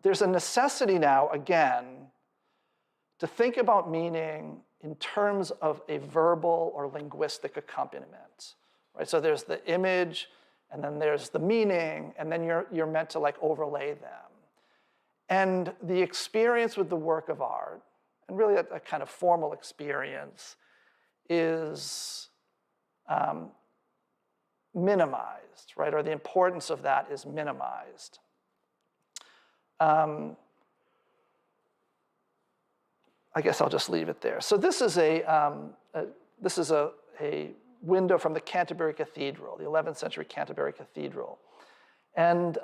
there's a necessity now, again, to think about meaning in terms of a verbal or linguistic accompaniment, right? So there's the image, and then there's the meaning, and then you're meant to like overlay them. And the experience with the work of art, and really a kind of formal experience, is minimized, right? Or the importance of that is minimized. I guess I'll just leave it there. So this is a window from the Canterbury Cathedral, the 11th century Canterbury Cathedral, and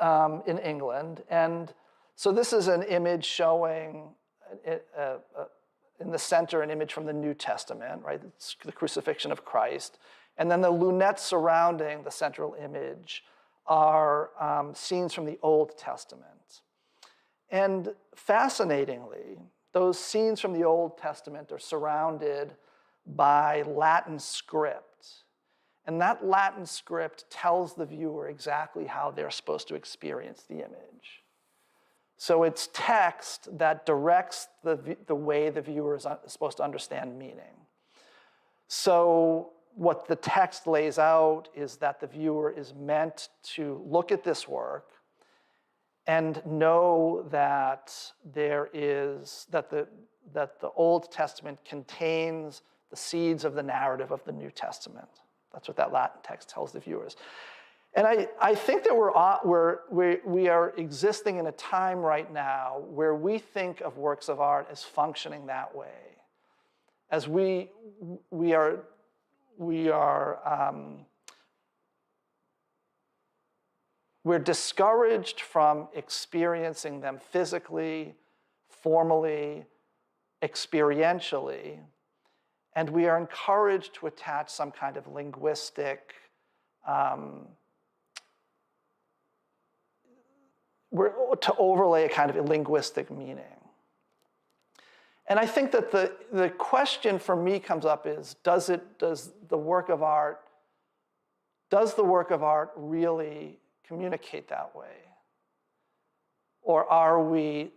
in England. And so this is an image showing in the center an image from the New Testament, right? It's the crucifixion of Christ. And then the lunettes surrounding the central image are scenes from the Old Testament. And fascinatingly, those scenes from the Old Testament are surrounded by Latin script. And that Latin script tells the viewer exactly how they're supposed to experience the image. So it's text that directs the way the viewer is supposed to understand meaning. So what the text lays out is that the viewer is meant to look at this work and know that that the Old Testament contains the seeds of the narrative of the New Testament. That's what that Latin text tells the viewers. And I think that we are existing in a time right now where we think of works of art as functioning that way, as we're discouraged from experiencing them physically, formally, experientially, and we are encouraged to attach some kind of linguistic, to overlay a kind of linguistic meaning. And I think that the question for me comes up is, does the work of art really communicate that way? Or are we,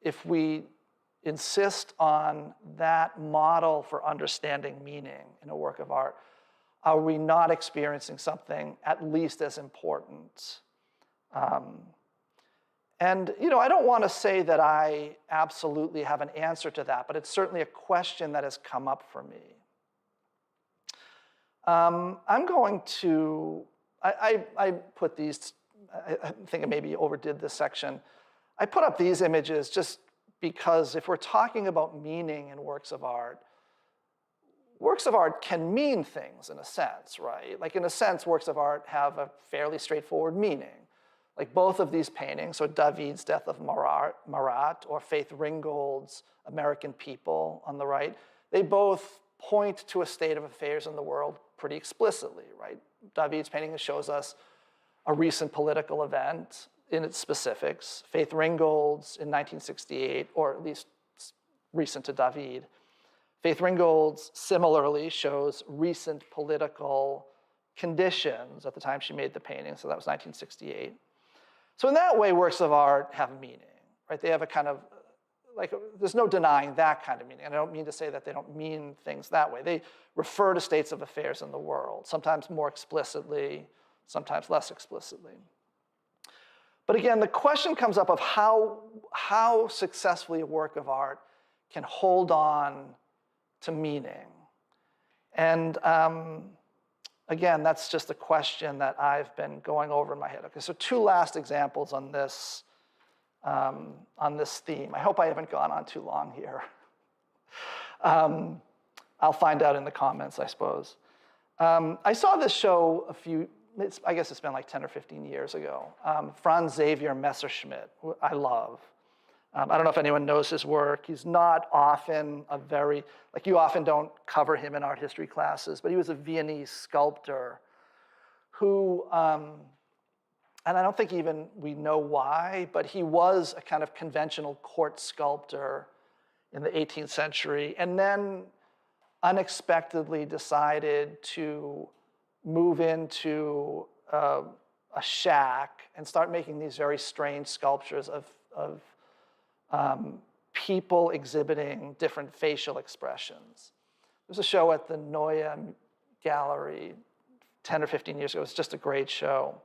if we insist on that model for understanding meaning in a work of art, are we not experiencing something at least as important? And I don't want to say that I absolutely have an answer to that, but it's certainly a question that has come up for me. I'm going to, I put these, I think I maybe overdid this section. I put up these images just because if we're talking about meaning in works of art can mean things in a sense, right? Like in a sense, works of art have a fairly straightforward meaning. Like both of these paintings, so David's Death of Marat or Faith Ringgold's American People on the right, they both point to a state of affairs in the world pretty explicitly, right? David's painting shows us a recent political event in its specifics. Faith Ringgold's in 1968, or at least recent to David. Faith Ringgold's similarly shows recent political conditions at the time she made the painting, so that was 1968. So in that way, works of art have meaning, right? They have a kind of, like, there's no denying that kind of meaning. And I don't mean to say that they don't mean things that way. They refer to states of affairs in the world, sometimes more explicitly, sometimes less explicitly. But again, the question comes up of how successfully a work of art can hold on to meaning. And again, that's just a question that I've been going over in my head. Okay, so two last examples on this theme. I hope I haven't gone on too long here. I'll find out in the comments, I suppose. I saw this show I guess it's been like 10 or 15 years ago. Franz Xavier Messerschmidt, who I love. I don't know if anyone knows his work. He's not often you often don't cover him in art history classes, but he was a Viennese sculptor who, and I don't think even we know why, but he was a kind of conventional court sculptor in the 18th century, and then unexpectedly decided to move into a shack and start making these very strange sculptures of people exhibiting different facial expressions. There was a show at the Neue Gallery 10 or 15 years ago. It was just a great show.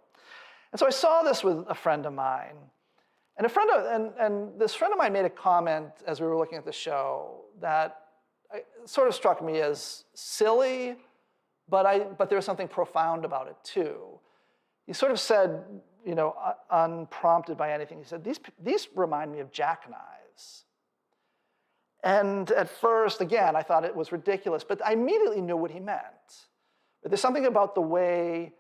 And so I saw this with a friend of mine. And this friend of mine made a comment as we were looking at the show that sort of struck me as silly, but there was something profound about it too. He sort of said, unprompted by anything, he said, these remind me of jackknives. And at first, again, I thought it was ridiculous, but I immediately knew what he meant. But there's something about the way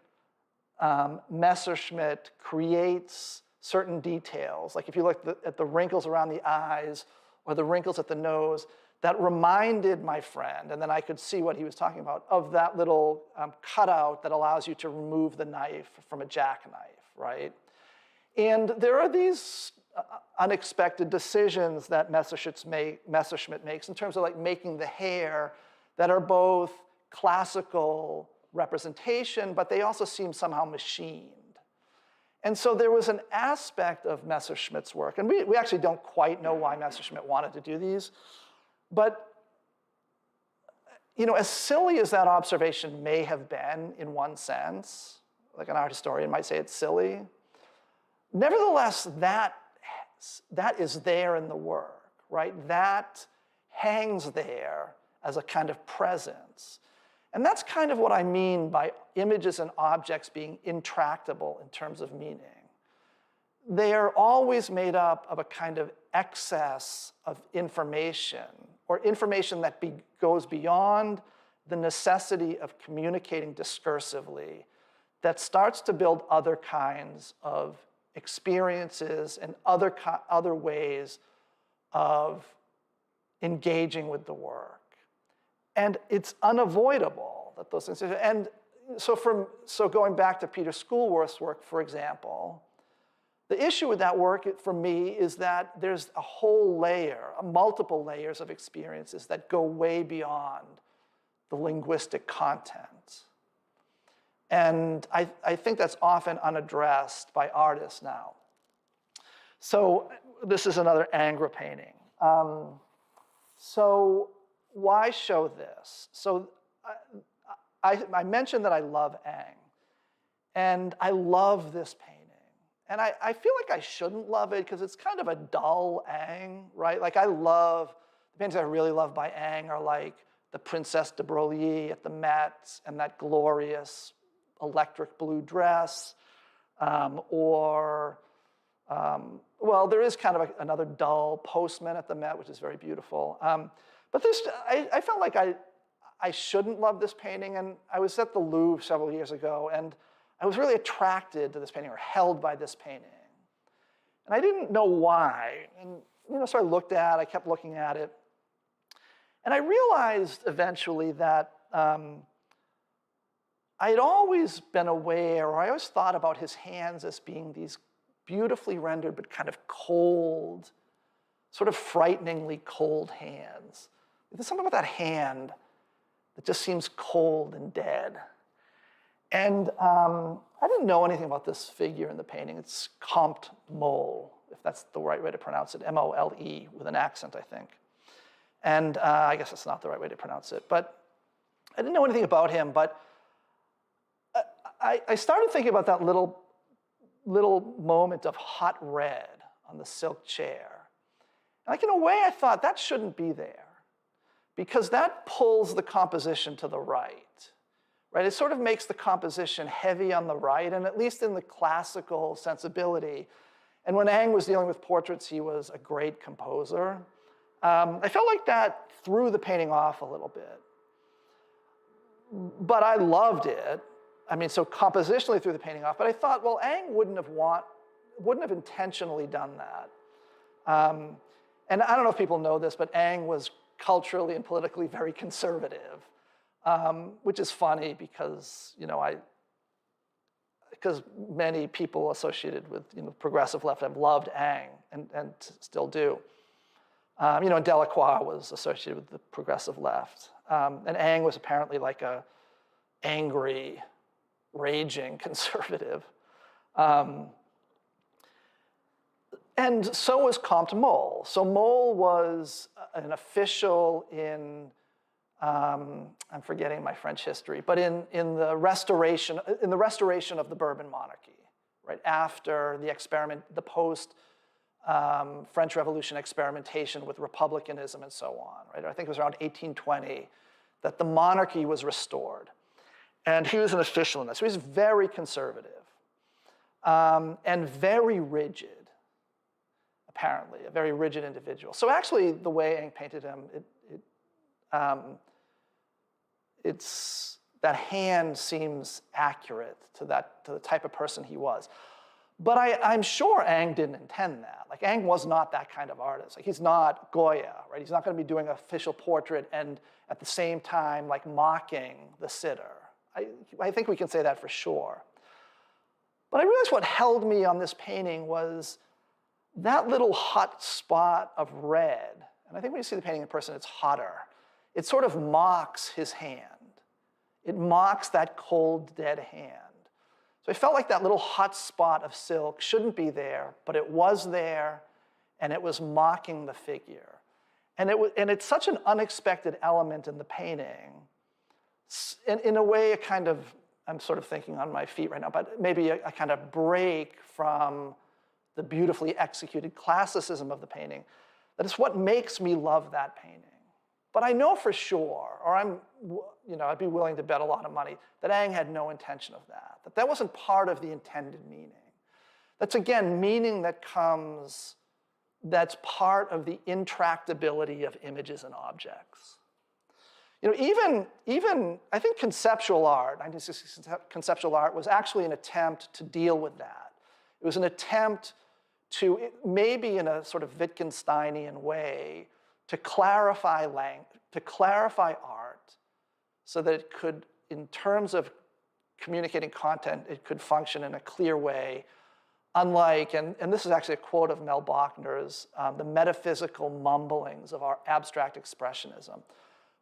Messerschmidt creates certain details, like if you look at the wrinkles around the eyes or the wrinkles at the nose, that reminded my friend, and then I could see what he was talking about, of that little cutout that allows you to remove the knife from a jackknife, right? And there are these unexpected decisions that Messerschmidt makes in terms of like making the hair that are both classical representation, but they also seem somehow machined. And so there was an aspect of Messerschmitt's work, and we actually don't quite know why Messerschmitt wanted to do these, but as silly as that observation may have been in one sense, like an art historian might say it's silly, nevertheless, that is there in the work, right? That hangs there as a kind of presence. And that's kind of what I mean by images and objects being intractable in terms of meaning. They are always made up of a kind of excess of information, or information that goes beyond the necessity of communicating discursively, that starts to build other kinds of experiences and other ways of engaging with the work. And it's unavoidable that those things. And so going back to Peter Schoolworth's work, for example, the issue with that work for me is that there's a whole layer, multiple layers of experiences that go way beyond the linguistic content. And I think that's often unaddressed by artists now. So this is another Ingres painting. So why show this? So I mentioned that I love Ingres, and I love this painting. And I feel like I shouldn't love it because it's kind of a dull Ingres, right? Like the paintings I really love by Ingres are like the Princess de Broglie at the Met and that glorious electric blue dress, well, there is kind of another dull Postman at the Met, which is very beautiful. But I felt like I shouldn't love this painting, and I was at the Louvre several years ago, and I was really attracted to this painting, or held by this painting. And I didn't know why, and so I kept looking at it, and I realized eventually that I had always been aware, or I always thought about his hands as being these beautifully rendered but kind of cold, sort of frighteningly cold hands. There's something about that hand that just seems cold and dead. And I didn't know anything about this figure in the painting. It's Comte Mole, if that's the right way to pronounce it, M-O-L-E, with an accent, I think. And I guess that's not the right way to pronounce it. But I didn't know anything about him, but I started thinking about that little moment of hot red on the silk chair. And like in a way, I thought that shouldn't be there, because that pulls the composition to the right. Right? It sort of makes the composition heavy on the right, and at least in the classical sensibility. And when Ingres was dealing with portraits, he was a great composer. I felt like that threw the painting off a little bit. But I loved it. I mean, so compositionally threw the painting off. But I thought, well, Ingres wouldn't have intentionally done that. And I don't know if people know this, but Ingres was culturally and politically very conservative. Which is funny because, because many people associated with progressive left have loved Ingres and still do. And Delacroix was associated with the progressive left. And Ingres was apparently like a angry, raging conservative. And so was Comte Mole. So Mole was an official in I'm forgetting my French history, but in the restoration of the Bourbon monarchy, right after the post French Revolution experimentation with republicanism and so on, right? I think it was around 1820 that the monarchy was restored, and he was an official in that. So he was very conservative and very rigid, apparently, a very rigid individual. So actually, the way Ingres painted him, that hand seems accurate to the type of person he was. But I'm sure Ingres didn't intend that. Like, Ingres was not that kind of artist. Like, he's not Goya, right? He's not going to be doing an official portrait and at the same time, like, mocking the sitter. I think we can say that for sure. But I realized what held me on this painting was that little hot spot of red. And I think when you see the painting in person, it's hotter. It sort of mocks his hand. It mocks that cold, dead hand. So I felt like that little hot spot of silk shouldn't be there, but it was there, and it was mocking the figure. And it's such an unexpected element in the painting. In a way, I'm sort of thinking on my feet right now, but maybe a kind of break from the beautifully executed classicism of the painting. That is what makes me love that painting. But I know for sure, or I'd be willing to bet a lot of money, that Ang had no intention of that. That wasn't part of the intended meaning. That's, again, meaning that's part of the intractability of images and objects. Even I think conceptual art, 1960s conceptual art, was actually an attempt to deal with that. It was an attempt to, maybe in a sort of Wittgensteinian way, to clarify art so that it could, in terms of communicating content, it could function in a clear way, unlike, and this is actually a quote of Mel Bachner's, the metaphysical mumblings of our abstract expressionism.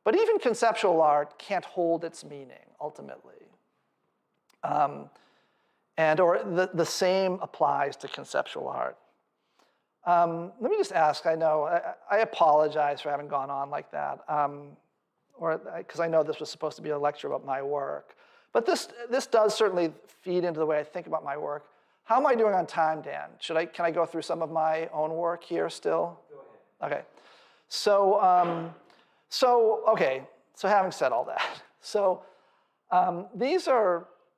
But even conceptual art can't hold its meaning, ultimately. Or the same applies to conceptual art. Let me just ask, I apologize for having gone on like that, because I know this was supposed to be a lecture about my work. But this does certainly feed into the way I think about my work. How am I doing on time, Dan? Can I go through some of my own work here still? Go ahead. Okay. So having said all that,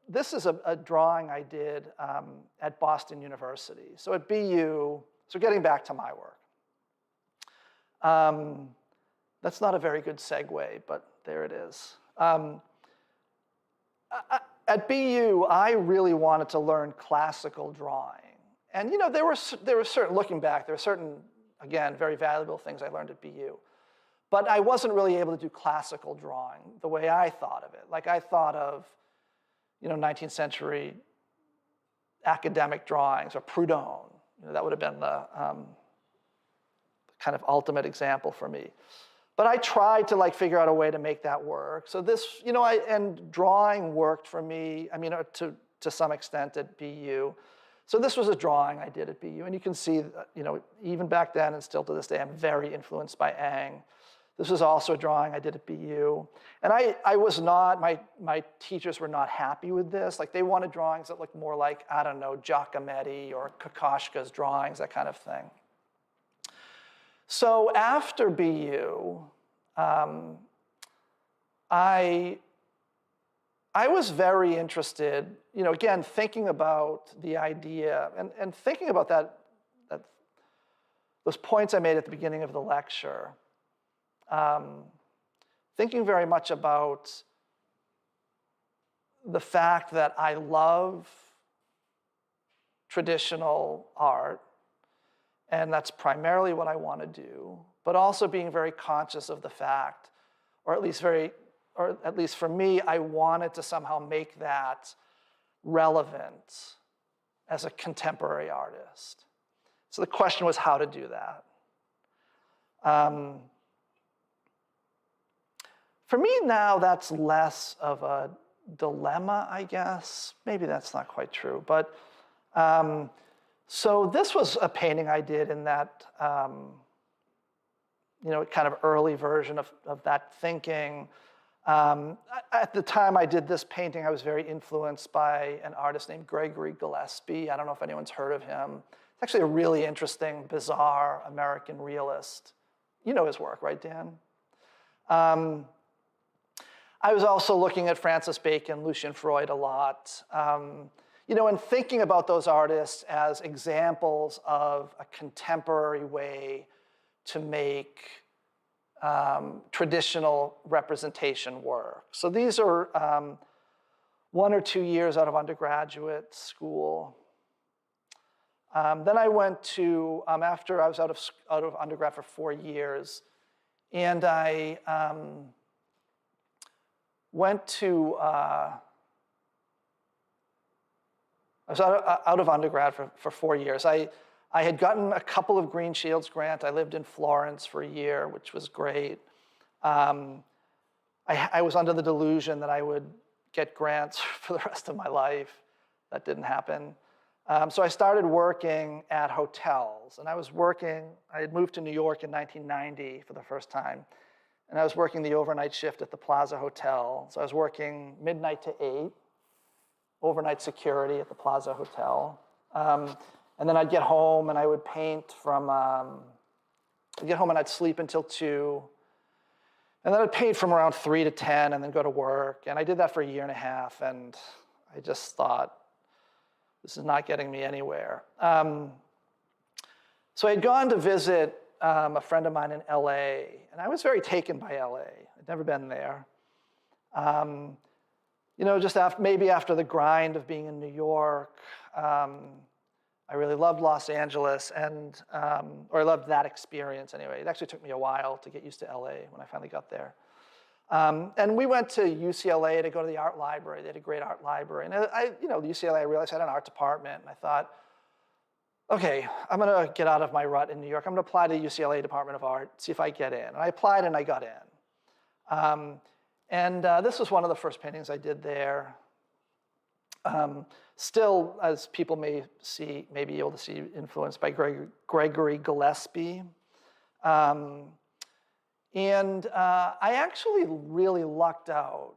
this is a drawing I did at Boston University. So at BU, so getting back to my work. That's not a very good segue, but there it is. At BU, I really wanted to learn classical drawing. And there were certain, looking back, there were certain, again, very valuable things I learned at BU. But I wasn't really able to do classical drawing the way I thought of it. Like I thought of, 19th century academic drawings, or Proudhon. That would have been the kind of ultimate example for me. But I tried to figure out a way to make that work. So this, and drawing worked for me, to some extent at BU. So this was a drawing I did at BU. And you can see, even back then and still to this day, I'm very influenced by Ang. This was also a drawing I did at BU. And I was not, my teachers were not happy with this. They wanted drawings that looked more like, I don't know, Giacometti or Kokoschka's drawings, that kind of thing. So after BU, I was very interested, again, thinking about the idea and thinking about those points I made at the beginning of the lecture. Thinking very much about the fact that I love traditional art, and that's primarily what I want to do, but also being very conscious of the fact, or at least for me, I wanted to somehow make that relevant as a contemporary artist. So the question was how to do that. For me now, that's less of a dilemma, I guess. Maybe that's not quite true, but so this was a painting I did in that, kind of early version of that thinking. At the time I did this painting, I was very influenced by an artist named Gregory Gillespie. I don't know if anyone's heard of him. It's actually a really interesting, bizarre American realist. You know his work, right, Dan? I was also looking at Francis Bacon, Lucian Freud a lot. And thinking about those artists as examples of a contemporary way to make traditional representation work. So these are 1 or 2 years out of undergraduate school. Then I went to, after I was out of undergrad for 4 years, and I went to, I was out of undergrad for 4 years. I had gotten a couple of Green Shields grant. I lived in Florence for a year, which was great. I was under the delusion that I would get grants for the rest of my life. that didn't happen. So I started working at hotels, and I had moved to New York in 1990 for the first time, and I was working the overnight shift at the Plaza Hotel. So I was working midnight to 8, overnight security at the Plaza Hotel. And then I'd get home and I would paint from, I'd get home and I'd sleep until 2. And then I'd paint from around 3 to 10 and then go to work. And I did that for a year and a half, and I just thought, this is not getting me anywhere. So I had gone to visit a friend of mine in LA, and I was very taken by LA. I'd never been there. Just maybe after the grind of being in New York, I really loved Los Angeles, or I loved that experience anyway. It actually took me a while to get used to LA when I finally got there. And we went to UCLA to go to the art library. They had a great art library. And UCLA, I realized I had an art department, and I thought, okay, I'm gonna get out of my rut in New York. I'm gonna apply to the UCLA Department of Art, see if I get in. And I applied and I got in. This was one of the first paintings I did there. Still, as people may be able to see, influenced by Gregory Gillespie. I actually really lucked out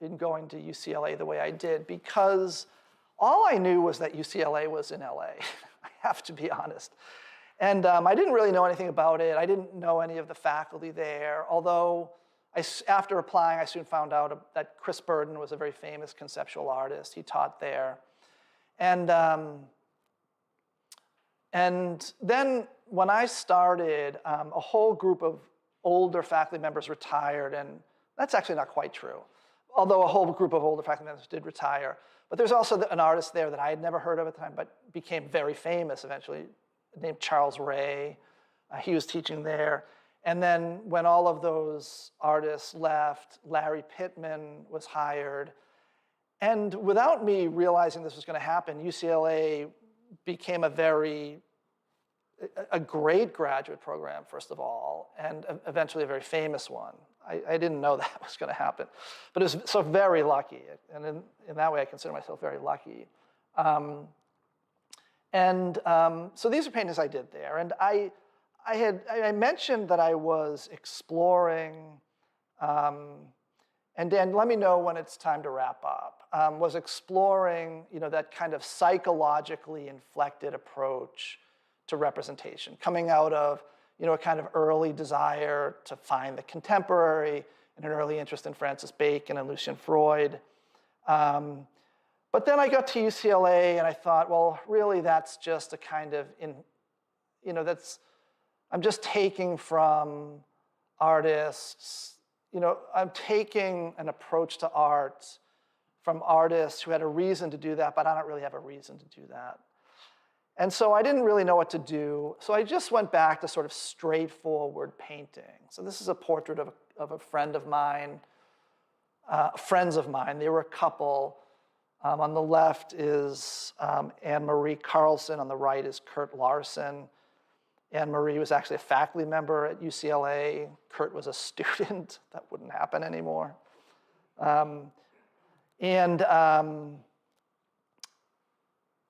in going to UCLA the way I did, because all I knew was that UCLA was in LA. I have to be honest. And I didn't really know anything about it. I didn't know any of the faculty there, although after applying, I soon found out that Chris Burden was a very famous conceptual artist. He taught there. And then when I started, a whole group of older faculty members retired, and that's actually not quite true, although a whole group of older faculty members did retire. But there's also an artist there that I had never heard of at the time, but became very famous eventually, named Charles Ray. He was teaching there. And then when all of those artists left, Larry Pittman was hired. And without me realizing this was going to happen, UCLA became a great graduate program, first of all, and eventually a very famous one. I didn't know that was going to happen. But it was so very lucky. And in that way, I consider myself very lucky. So these are paintings I did there. And I mentioned that I was exploring, and Dan, let me know when it's time to wrap up, was exploring that kind of psychologically inflected approach to representation, coming out of a kind of early desire to find the contemporary and an early interest in Francis Bacon and Lucian Freud. But then I got to UCLA and I thought, well, really that's just a kind of, I'm just taking from artists, I'm taking an approach to art from artists who had a reason to do that, but I don't really have a reason to do that. And so I didn't really know what to do. So I just went back to sort of straightforward painting. So this is a portrait of a friend of mine, friends of mine. They were a couple. On the left is Anne-Marie Carlson. On the right is Kurt Larson. Anne-Marie was actually a faculty member at UCLA. Kurt was a student. That wouldn't happen anymore.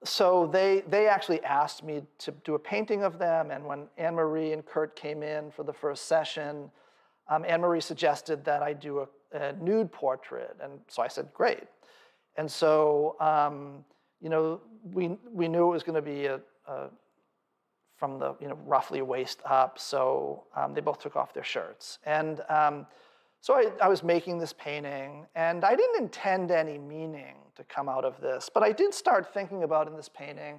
So they actually asked me to do a painting of them, and when Anne-Marie and Kurt came in for the first session, Anne-Marie suggested that I do a nude portrait, and so I said, great. And so, we knew it was going to be from the roughly waist up, so they both took off their shirts. And so I was making this painting, and I didn't intend any meaning to come out of this, but I did start thinking about in this painting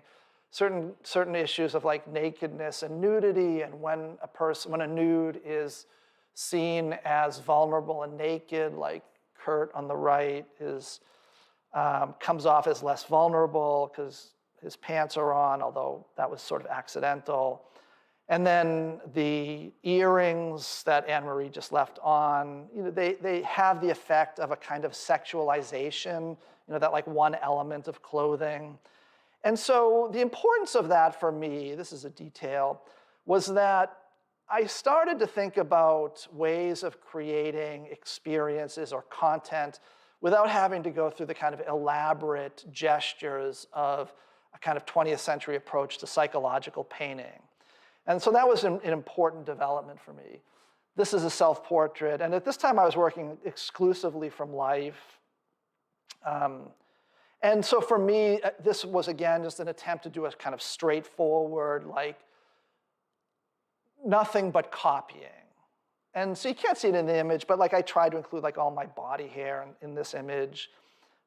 certain issues of like nakedness and nudity, and when a nude is seen as vulnerable and naked, like Kurt on the right comes off as less vulnerable because his pants are on, although that was sort of accidental. And then the earrings that Anne-Marie just left on, they have the effect of a kind of sexualization, that like one element of clothing. And so the importance of that for me, this is a detail, was that I started to think about ways of creating experiences or content without having to go through the kind of elaborate gestures of a kind of 20th century approach to psychological painting. And so that was an important development for me. This is a self-portrait, and at this time I was working exclusively from life. And so for me, this was, again, just an attempt to do a kind of straightforward, like, nothing but copying. And so you can't see it in the image, but like I tried to include like all my body hair in this image.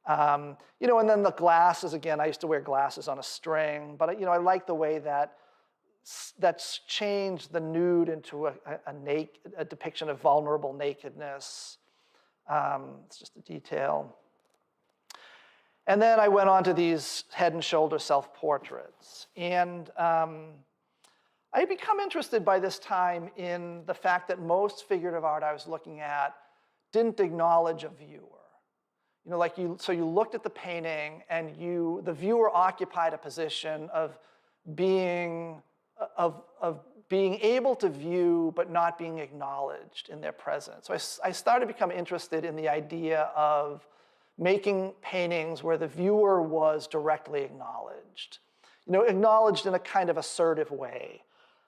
And then the glasses, again, I used to wear glasses on a string, but I like the way that that's changed the nude into a depiction of vulnerable nakedness. It's just a detail. And then I went on to these head and shoulder self-portraits. And I had become interested by this time in the fact that most figurative art I was looking at didn't acknowledge a viewer. So you looked at the painting and the viewer occupied a position of being able to view but not being acknowledged in their presence. So I started to become interested in the idea of making paintings where the viewer was directly acknowledged, acknowledged in a kind of assertive way.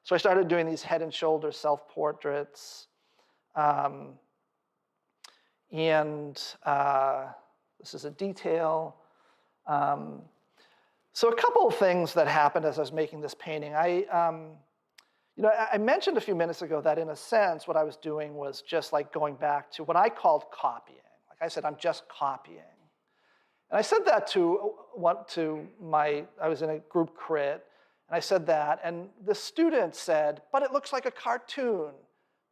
So I started doing these head and shoulder self-portraits. This is a detail. So a couple of things that happened as I was making this painting. I mentioned a few minutes ago that in a sense what I was doing was just like going back to what I called copying. Like I said, I'm just copying. And I said that I was in a group crit, and I said that, and the student said, but it looks like a cartoon.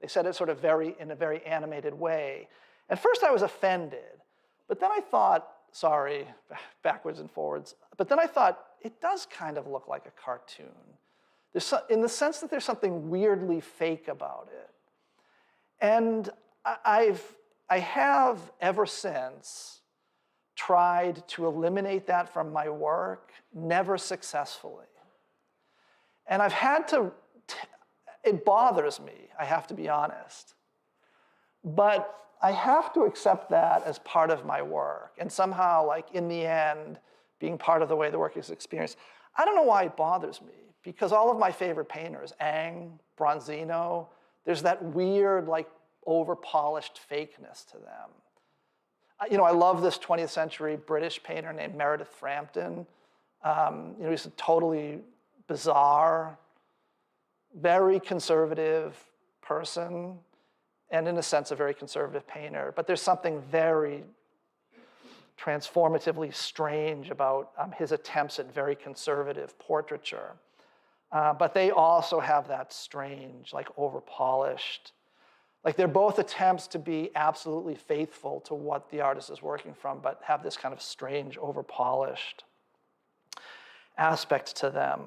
They said it sort of in a very animated way. At first I was offended, but then I thought, sorry, backwards and forwards, but then I thought, it does kind of look like a cartoon. In the sense that there's something weirdly fake about it. And I have ever since tried to eliminate that from my work, never successfully. And I've had to, it bothers me, I have to be honest. But I have to accept that as part of my work. And somehow, like in the end, being part of the way the work is experienced. I don't know why it bothers me, because all of my favorite painters, Ang, Bronzino, there's that weird, like, over-polished fakeness to them. I love this 20th century British painter named Meredith Frampton. He's a totally bizarre, very conservative person, and in a sense, a very conservative painter. But there's something very transformatively strange about his attempts at very conservative portraiture. But they also have that strange, like over-polished, like they're both attempts to be absolutely faithful to what the artist is working from, but have this kind of strange, over-polished aspect to them.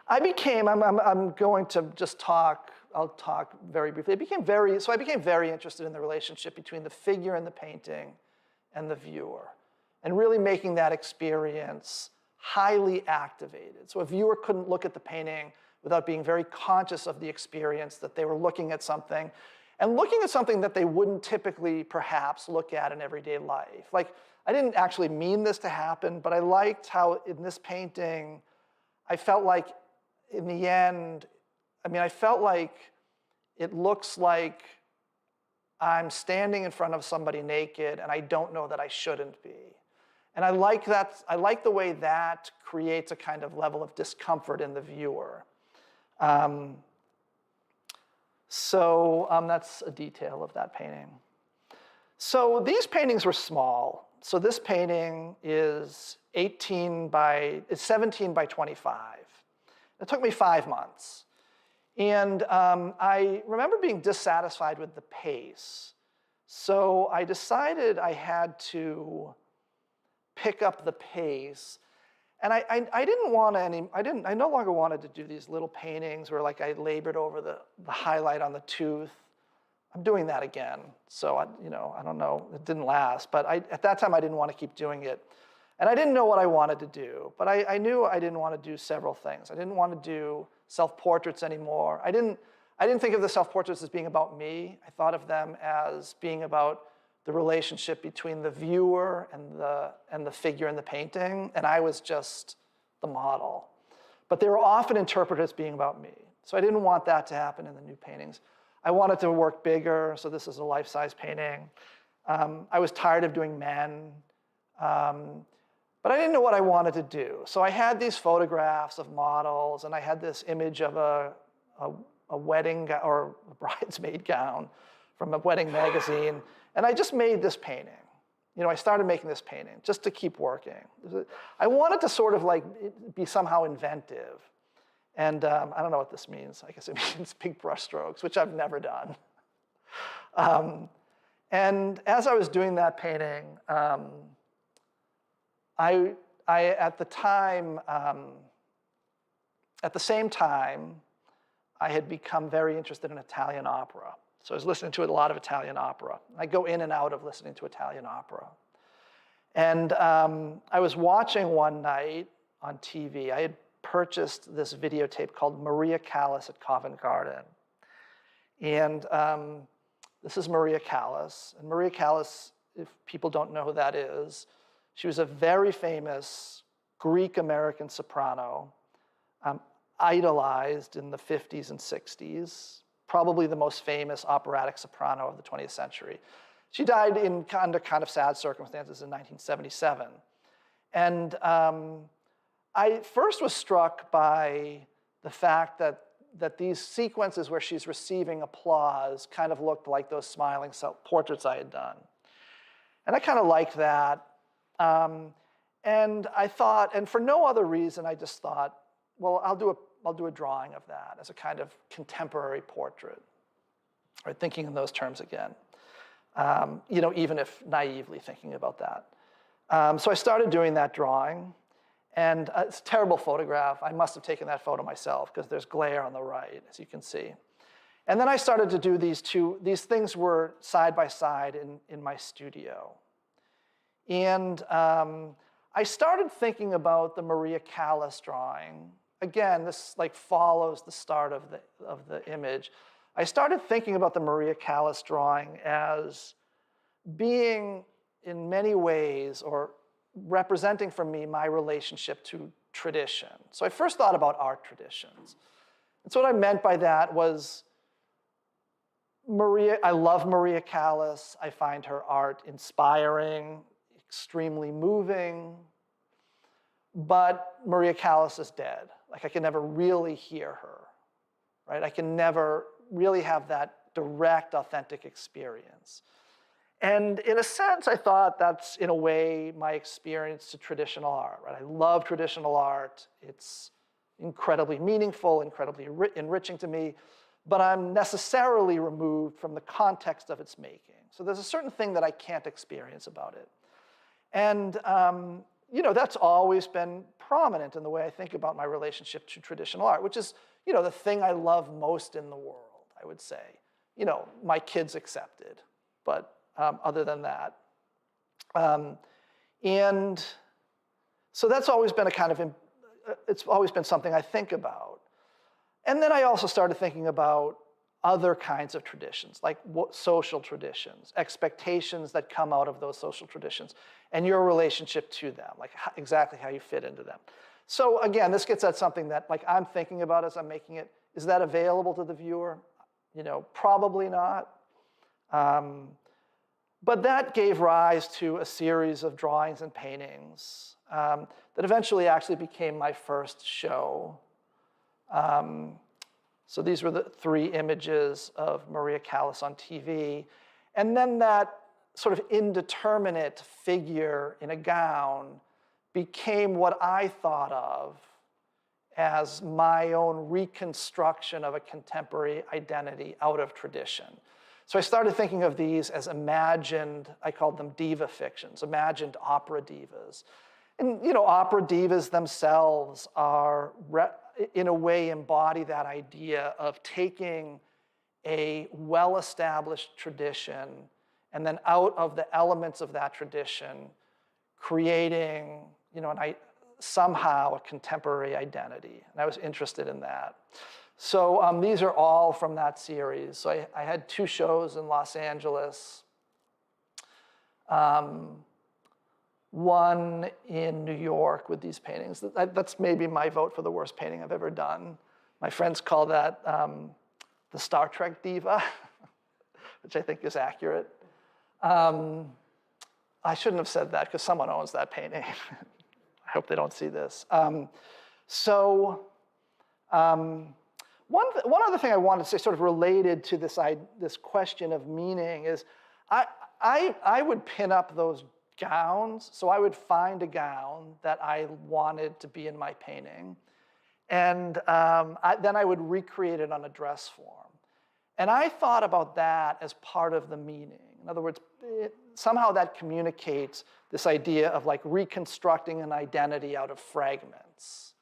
I'm going to just talk, I'll talk very briefly. I became very interested in the relationship between the figure in the painting and the viewer, and really making that experience highly activated. So a viewer couldn't look at the painting without being very conscious of the experience that they were looking at something, and looking at something that they wouldn't typically perhaps look at in everyday life. Like, I didn't actually mean this to happen, but I liked how in this painting, I felt like in the end, I felt like it looks like I'm standing in front of somebody naked and I don't know that I shouldn't be. And I like that. I like the way that creates a kind of level of discomfort in the viewer. That's a detail of that painting. So these paintings were small. So this painting is 17 by 25. It took me 5 months. And I remember being dissatisfied with the pace. So I decided I had to pick up the pace. And I no longer wanted to do these little paintings where like I labored over the highlight on the tooth. I'm doing that again. So I don't know, it didn't last. But at that time I didn't want to keep doing it. And I didn't know what I wanted to do. But I knew I didn't want to do several things. I didn't want to do self-portraits anymore. I didn't think of the self-portraits as being about me. I thought of them as being about the relationship between the viewer and the figure in the painting, and I was just the model. But they were often interpreted as being about me. So I didn't want that to happen in the new paintings. I wanted to work bigger, so this is a life-size painting. I was tired of doing men, but I didn't know what I wanted to do. So I had these photographs of models, and I had this image of a wedding or a bridesmaid gown from a wedding magazine, and I just made this painting. I started making this painting just to keep working. I wanted to sort of like be somehow inventive. And I don't know what this means. I guess it means big brush strokes, which I've never done. And as I was doing that painting, I at the same time, I had become very interested in Italian opera. So I was listening to a lot of Italian opera. I go in and out of listening to Italian opera. And I was watching one night on TV. I had purchased this videotape called Maria Callas at Covent Garden. And this is Maria Callas. And Maria Callas, if people don't know who that is, she was a very famous Greek-American soprano, idolized in the 50s and 60s, probably the most famous operatic soprano of the 20th century. She died under kind of sad circumstances in 1977. And I first was struck by the fact that these sequences where she's receiving applause kind of looked like those smiling portraits I had done. And I kind of liked that. And I thought, and for no other reason, I just thought, well, I'll do a drawing of that as a kind of contemporary portrait, or thinking in those terms again. Even if naively thinking about that. So I started doing that drawing, and it's a terrible photograph. I must have taken that photo myself because there's glare on the right, as you can see. And then I started to do these things were side by side in my studio. And I started thinking about the Maria Callas drawing. Again, this like follows the start of the image. I started thinking about the Maria Callas drawing as being, in many ways, or representing for me my relationship to tradition. So I first thought about art traditions. And so what I meant by that was I love Maria Callas. I find her art inspiring, extremely moving. But Maria Callas is dead. Like, I can never really hear her, right? I can never really have that direct, authentic experience. And in a sense, I thought that's, in a way, my experience to traditional art, right? I love traditional art. It's incredibly meaningful, incredibly enriching to me, but I'm necessarily removed from the context of its making. So there's a certain thing that I can't experience about it. And that's always been prominent in the way I think about my relationship to traditional art, which is, the thing I love most in the world, I would say. My kids accepted, but other than that. And so that's always been it's always been something I think about. And then I also started thinking about other kinds of traditions, like social traditions, expectations that come out of those social traditions, and your relationship to them, like exactly how you fit into them. So again, this gets at something that like I'm thinking about as I'm making it. Is that available to the viewer? Probably not. But that gave rise to a series of drawings and paintings that eventually actually became my first show. So these were the 3 images of Maria Callas on TV. And then that sort of indeterminate figure in a gown became what I thought of as my own reconstruction of a contemporary identity out of tradition. So I started thinking of these as imagined, I called them diva fictions, imagined opera divas. And opera divas themselves are, in a way, embody that idea of taking a well-established tradition and then out of the elements of that tradition, creating, somehow a contemporary identity. And I was interested in that. So these are all from that series. So I had 2 shows in Los Angeles. one in New York with these paintings. That's maybe my vote for the worst painting I've ever done. My friends call that the Star Trek diva, which I think is accurate. I shouldn't have said that because someone owns that painting. I hope they don't see this. One other thing I wanted to say, sort of related to this question of meaning, is I would pin up those gowns. So I would find a gown that I wanted to be in my painting, and then I would recreate it on a dress form. And I thought about that as part of the meaning. In other words, somehow that communicates this idea of like reconstructing an identity out of fragments.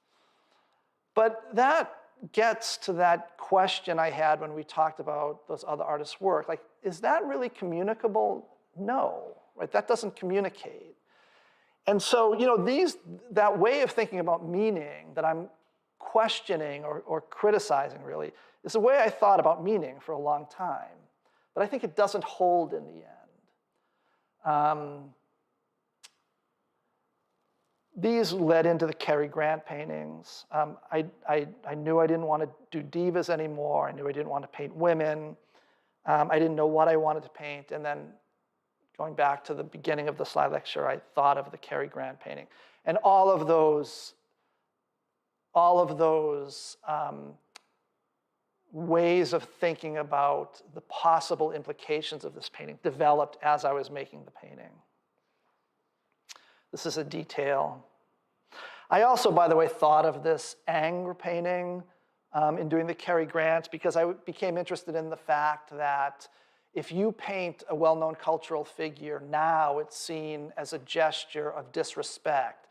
But that gets to that question I had when we talked about those other artists' work. Like, is that really communicable? No, right? That doesn't communicate. And so, that way of thinking about meaning that I'm questioning or criticizing, really, is the way I thought about meaning for a long time. But I think it doesn't hold in the end. These led into the Cary Grant paintings. I knew I didn't want to do divas anymore. I knew I didn't want to paint women. I didn't know what I wanted to paint. And then going back to the beginning of the slide lecture, I thought of the Cary Grant painting. And all of those ways of thinking about the possible implications of this painting developed as I was making the painting. This is a detail. I also, by the way, thought of this Ang painting in doing the Cary Grant because I became interested in the fact that if you paint a well-known cultural figure now, it's seen as a gesture of disrespect.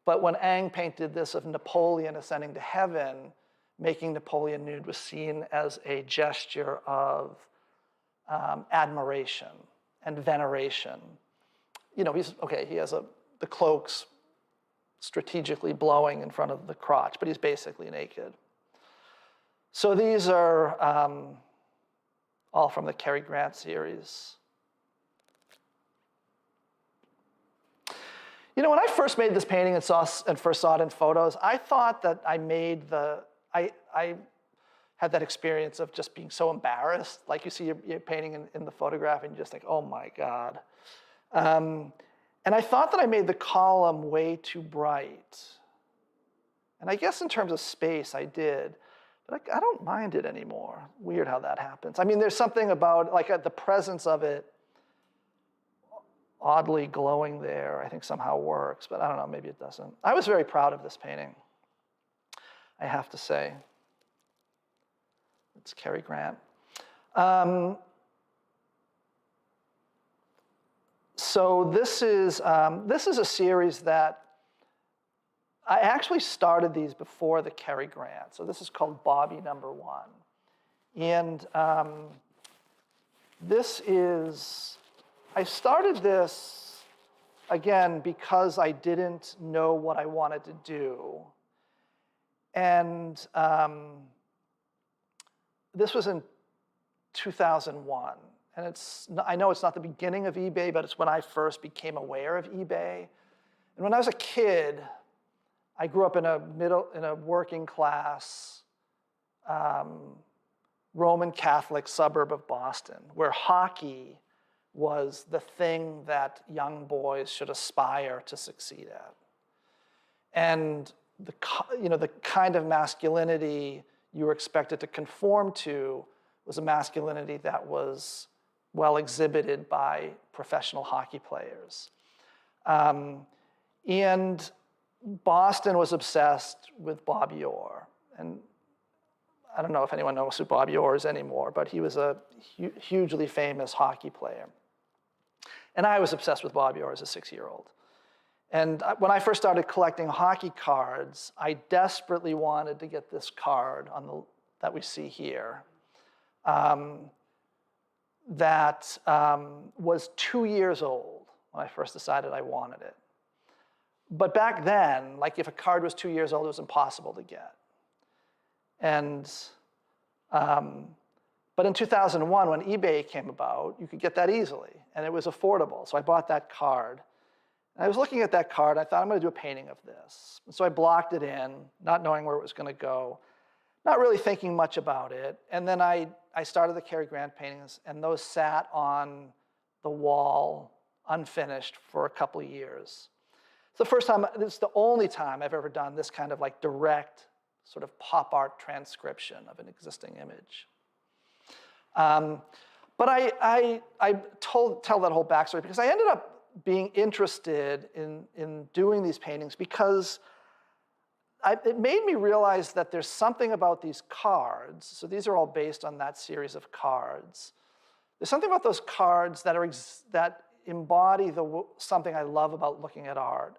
But when Ang painted this of Napoleon ascending to heaven, making Napoleon nude was seen as a gesture of admiration and veneration. He has the cloaks strategically blowing in front of the crotch, but he's basically naked. So these are all from the Cary Grant series. When I first made this painting and first saw it in photos, I thought that I had that experience of just being so embarrassed. Like you see your painting in the photograph and you just think, oh my God. And I thought that I made the column way too bright. And I guess in terms of space, I did. But I don't mind it anymore. Weird how that happens. I mean, there's something about the presence of it oddly glowing there, I think somehow works. But I don't know, maybe it doesn't. I was very proud of this painting, I have to say. It's Cary Grant. So this is a series that I actually started these before the Cary Grant. So this is called Bobby Number 1. And I started this, again, because I didn't know what I wanted to do. And this was in 2001. And I know it's not the beginning of eBay, but it's when I first became aware of eBay. And when I was a kid, I grew up in a working class Roman Catholic suburb of Boston, where hockey was the thing that young boys should aspire to succeed at. And the kind of masculinity you were expected to conform to was a masculinity that was well exhibited by professional hockey players. And Boston was obsessed with Bobby Orr. And I don't know if anyone knows who Bobby Orr is anymore, but he was a hugely famous hockey player. And I was obsessed with Bobby Orr as a 6-year-old. And when I first started collecting hockey cards, I desperately wanted to get this card that we see here. That was 2 years old when I first decided I wanted it. But back then, if a card was 2 years old, it was impossible to get. And But in 2001, when eBay came about, you could get that easily, and it was affordable. So I bought that card. And I was looking at that card, and I thought, I'm going to do a painting of this. And so I blocked it in, not knowing where it was going to go, not really thinking much about it. And then I started the Cary Grant paintings, and those sat on the wall unfinished for a couple of years. It's the first time, it's the only time I've ever done this kind of like direct sort of pop art transcription of an existing image. But I tell that whole backstory because I ended up being interested in doing these paintings because it made me realize that there's something about these cards. So these are all based on that series of cards. There's something about those cards that embody something I love about looking at art,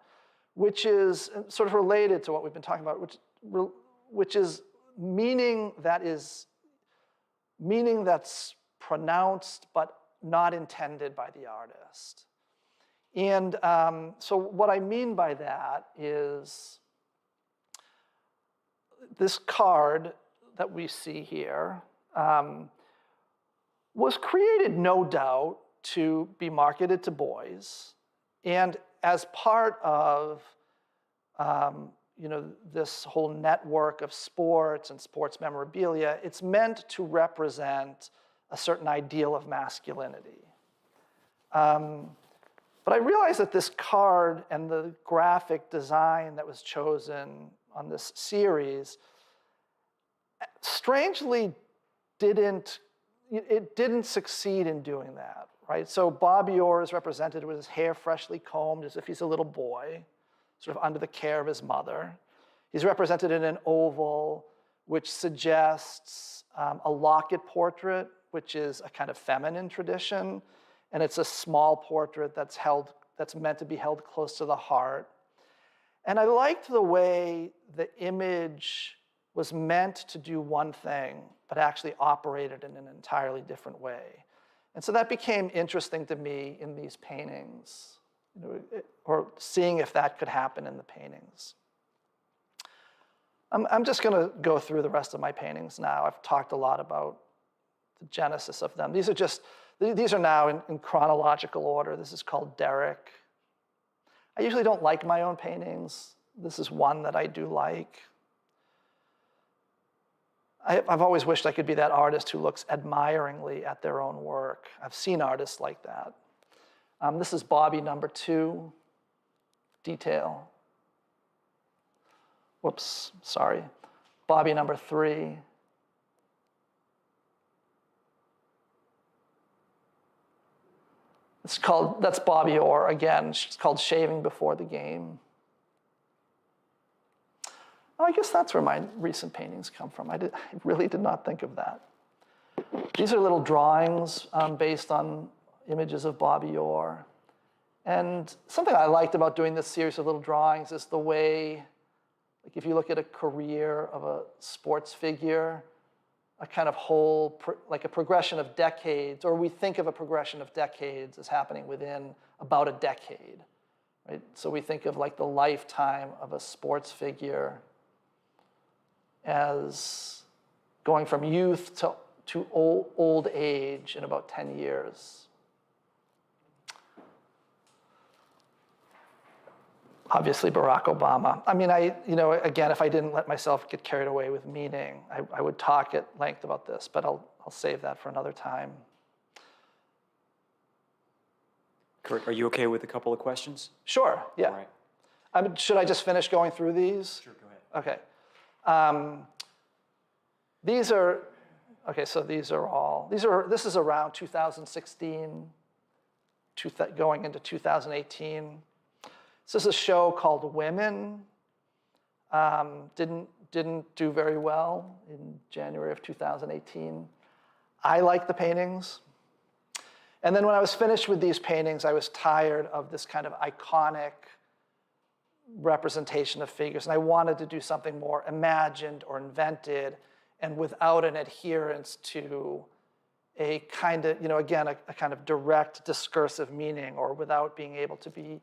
which is sort of related to what we've been talking about, which is meaning that's pronounced but not intended by the artist. And so what I mean by that is this card that we see here was created, no doubt, to be marketed to boys. And as part of this whole network of sports and sports memorabilia, it's meant to represent a certain ideal of masculinity. But I realized that this card and the graphic design that was chosen on this series strangely didn't succeed in doing that, right? So Bobby Orr is represented with his hair freshly combed as if he's a little boy, sort of under the care of his mother. He's represented in an oval, which suggests a locket portrait, which is a kind of feminine tradition. And it's a small portrait that's meant to be held close to the heart. And I liked the way the image was meant to do one thing, but actually operated in an entirely different way. And so that became interesting to me in these paintings, or seeing if that could happen in the paintings. I'm just going to go through the rest of my paintings now. I've talked a lot about the genesis of them. These are now in chronological order. This is called Derek. I usually don't like my own paintings. This is one that I do like. I've always wished I could be that artist who looks admiringly at their own work. I've seen artists like that. This is Bobby number 2, detail. Whoops, sorry. Bobby number 3. That's Bobby Orr, again. It's called Shaving Before the Game. Oh, I guess that's where my recent paintings come from. I really did not think of that. These are little drawings based on images of Bobby Orr. And something I liked about doing this series of little drawings is the way, like if you look at a career of a sports figure, a kind of whole, like a progression of decades, or we think of a progression of decades as happening within about a decade, right? So we think of like the lifetime of a sports as going from youth to old age in about 10 years. Obviously, Barack Obama. I mean, again, if I didn't let myself get carried away with meaning, I would talk at length about this, but I'll save that for another time. Kurt, are you okay with a couple of questions? Sure, yeah. All right. Should I just finish going through these? Sure, go ahead. Okay. So these are all, this is around 2016, going into 2018. This is a show called Women. Didn't do very well in January of 2018. I like the paintings. And then when I was finished with these paintings, I was tired of this kind of iconic representation of figures, and I wanted to do something more imagined or invented and without an adherence to a kind of, again, a kind of direct discursive meaning, or without being able to be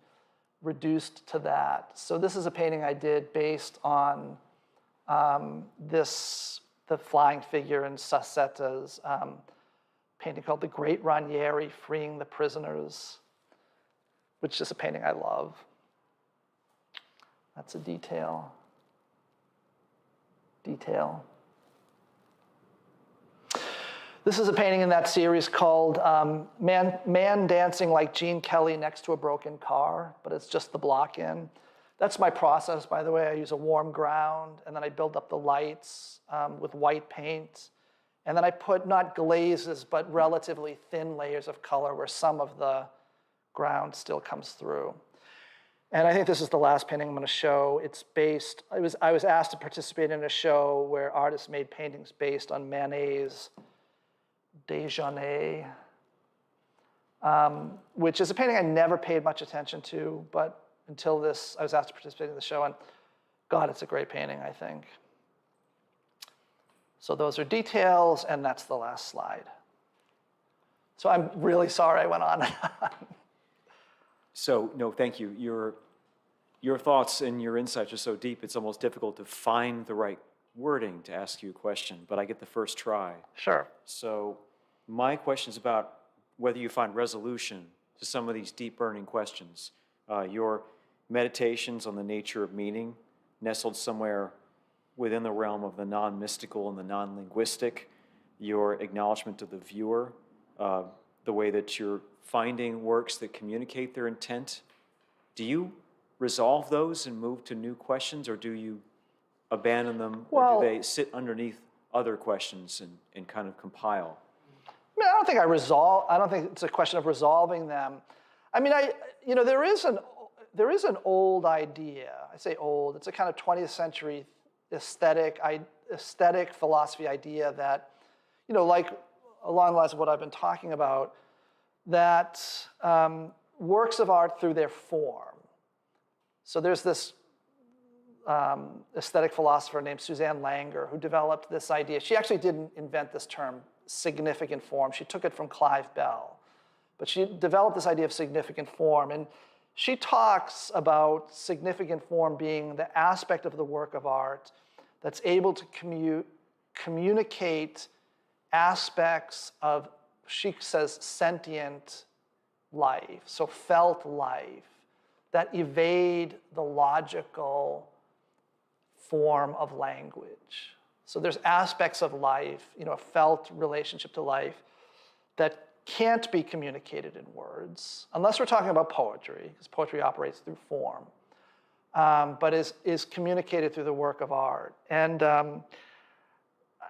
reduced to that. So this is a painting I did based on this the flying figure in Sassetta's painting called The Great Ranieri, Freeing the Prisoners, which is a painting I love. That's a detail. Detail. This is a painting in that series called Man Dancing Like Gene Kelly Next to a Broken Car, but it's just the block in. That's my process, by the way. I use a warm ground, and then I build up the lights with white paint. And then I put not glazes, but relatively thin layers of color where some of the ground still comes through. And I think this is the last painting I'm going to show. It's based, I was asked to participate in a show where artists made paintings based on Manet's Déjeuner, which is a painting I never paid much attention to, but until this, I was asked to participate in the show, and God, it's a great painting, I think. So those are details, and that's the last slide. So I'm really sorry I went on. So, no, thank you. Your thoughts and your insights are so deep, it's almost difficult to find the right wording to ask you a question, but I get the first try. Sure. So my question is about whether you find resolution to some of these deep burning questions. Your meditations on the nature of meaning, nestled somewhere within the realm of the non-mystical and the non-linguistic, your acknowledgement of the viewer, the way that you're finding works that communicate their intent. Do you resolve those and move to new questions, or do you abandon them, or do they sit underneath other questions and kind of compile? I mean, I don't think it's a question of resolving them. I mean, there is an old idea. I say old. It's a kind of 20th century aesthetic philosophy idea that, like along the lines of what I've been talking about, that works of art through their form. So there's this aesthetic philosopher named Suzanne Langer who developed this idea. She actually didn't invent this term, significant form. She took it from Clive Bell. But she developed this idea of significant form. And she talks about significant form being the aspect of the work of art that's able to communicate aspects of, she says, sentient life, so felt life, that evade the logical form of language. So there's aspects of life, a felt relationship to life that can't be communicated in words, unless we're talking about poetry, because poetry operates through form, but is communicated through the work of art. And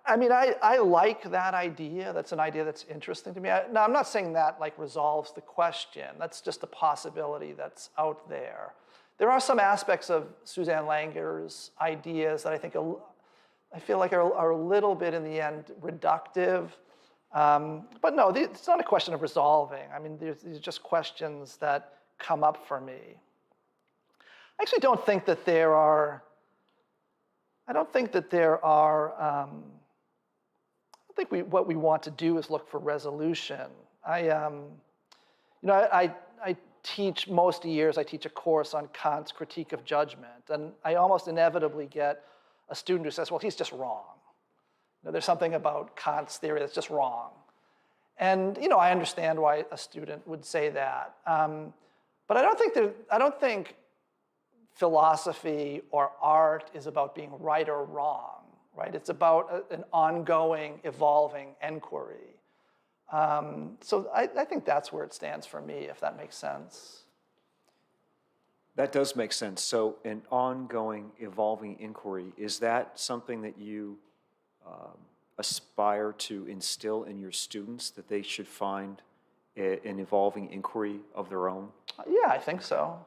I mean, I like that idea. That's an idea that's interesting to me. Now, I'm not saying that resolves the question. That's just a possibility that's out there. There are some aspects of Suzanne Langer's ideas that I feel like are a little bit, in the end, reductive. But no, it's not a question of resolving. I mean, these are just questions that come up for me. I actually don't think that there are, what we want to do is look for resolution. I teach, most years, I teach a course on Kant's critique of judgment. And I almost inevitably get a student who says, well, he's just wrong. There's something about Kant's theory that's just wrong. And I understand why a student would say that. But I don't think philosophy or art is about being right or wrong, right? It's about an ongoing, evolving inquiry. So I think that's where it stands for me, if that makes sense. That does make sense. So an ongoing, evolving inquiry, is that something that you aspire to instill in your students, that they should find an evolving inquiry of their own? Yeah, I think so.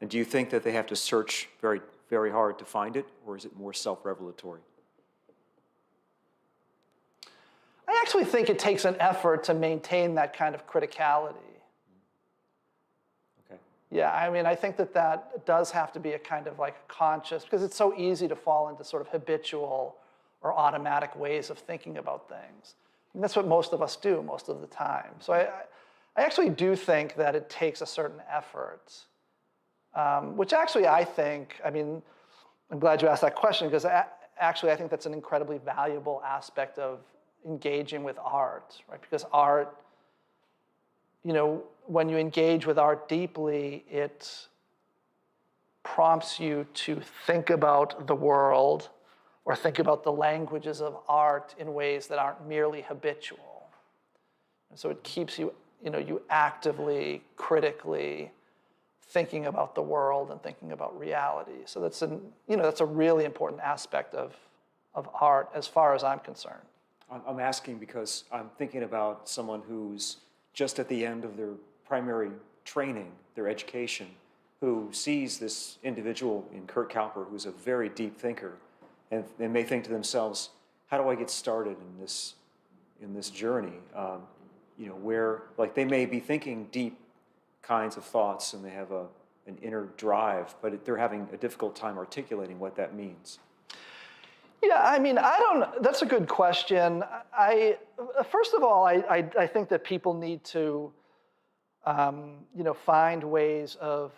And do you think that they have to search very, very hard to find it, or is it more self-revelatory? I actually think it takes an effort to maintain that kind of criticality. Okay. Yeah, I mean, I think that does have to be a kind of conscious, because it's so easy to fall into sort of habitual or automatic ways of thinking about things. And that's what most of us do most of the time. So I actually do think that it takes a certain effort, which actually I think, I mean, I'm glad you asked that question, because actually, I think that's an incredibly valuable aspect of engaging with art, right? Because art, when you engage with art deeply, it prompts you to think about the world or think about the languages of art in ways that aren't merely habitual. And so it keeps you, you actively, critically thinking about the world and thinking about reality. So that's that's a really important aspect of art as far as I'm concerned. I'm asking because I'm thinking about someone who's just at the end of their primary training, their education, who sees this individual in Kurt Kauper, who's a very deep thinker, and they may think to themselves, how do I get started in this journey? Where they may be thinking deep kinds of thoughts and they have an inner drive, but they're having a difficult time articulating what that means. Yeah, I mean, that's a good question. First of all, I think that people need to, find ways of,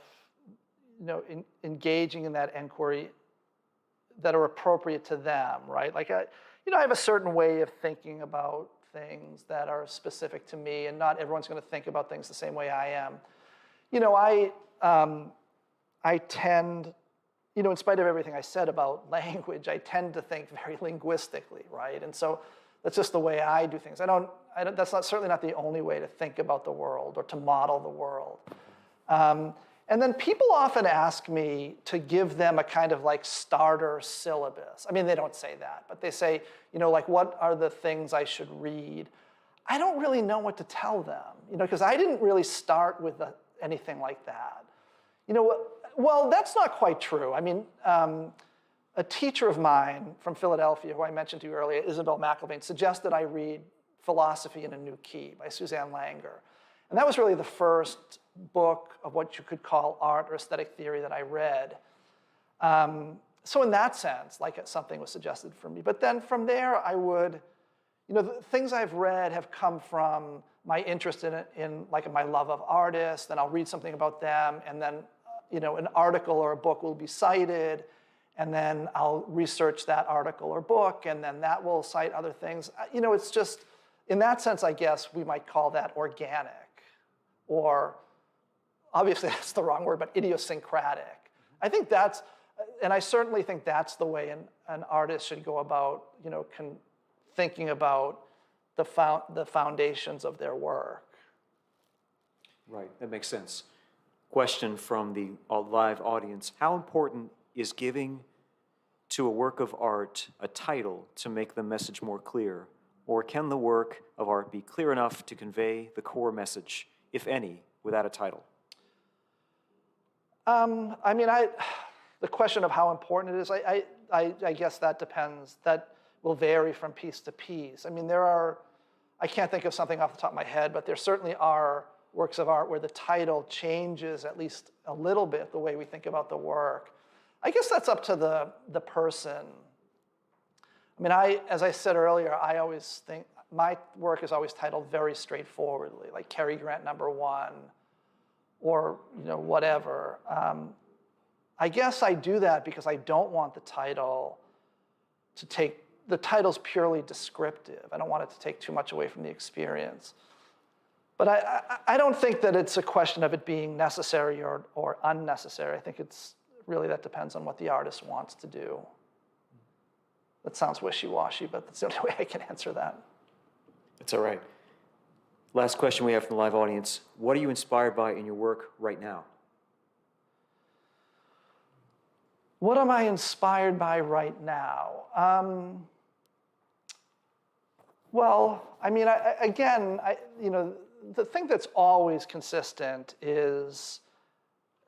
engaging in that inquiry that are appropriate to them, right? Like, I have a certain way of thinking about things that are specific to me, and not everyone's going to think about things the same way I am. I tend, in spite of everything I said about language, I tend to think very linguistically, right? And so that's just the way I do things. That's certainly not the only way to think about the world or to model the world. And then people often ask me to give them a kind of starter syllabus. I mean, they don't say that, but they say, what are the things I should read? I don't really know what to tell them, because I didn't really start with anything like that. Well, that's not quite true. I mean, a teacher of mine from Philadelphia, who I mentioned to you earlier, Isabel McIlvaine, suggested I read Philosophy in a New Key by Suzanne Langer. And that was really the first book of what you could call art or aesthetic theory that I read. So in that sense, something was suggested for me. But then from there, I would, the things I've read have come from my interest in my love of artists, and I'll read something about them, and then an article or a book will be cited, and then I'll research that article or book, and then that will cite other things. It's just, in that sense, I guess we might call that organic, or obviously that's the wrong word, but idiosyncratic. I think that's, and I certainly think that's the way an artist should go about, thinking about the foundations of their work. Right, that makes sense. Question from the live audience. How important is giving to a work of art a title to make the message more clear? Or can the work of art be clear enough to convey the core message, if any, without a title? The question of how important it is, I guess that depends. That will vary from piece to piece. I mean, I can't think of something off the top of my head, but there certainly are works of art where the title changes at least a little bit the way we think about the work. I guess that's up to the person. I mean, as I said earlier, I always think my work is always titled very straightforwardly, like Cary Grant #1, or whatever. I guess I do that because I don't want the title to take. The title's purely descriptive. I don't want it to take too much away from the experience. But I don't think that it's a question of it being necessary or unnecessary. I think it's really, that depends on what the artist wants to do. That sounds wishy-washy, but that's the only way I can answer that. It's all right. Last question we have from the live audience. What are you inspired by in your work right now? What am I inspired by right now? Well, I mean, the thing that's always consistent is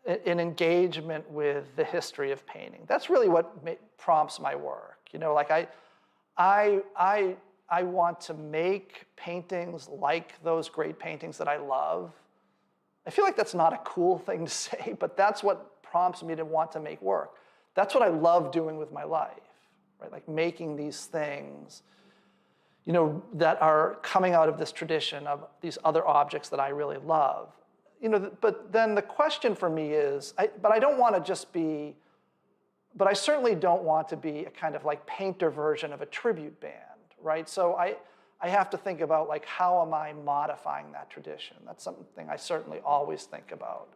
an engagement with the history of painting. That's really what prompts my work. I want to make paintings like those great paintings that I love. I feel like that's not a cool thing to say, but that's what prompts me to want to make work. That's what I love doing with my life, right? Like making these things, that are coming out of this tradition of these other objects that I really love. But then the question for me is, but I don't want to just be but I certainly don't want to be a kind of like painter version of a tribute band, right? So I have to think about like, how am I modifying that tradition? That's something I certainly always think about.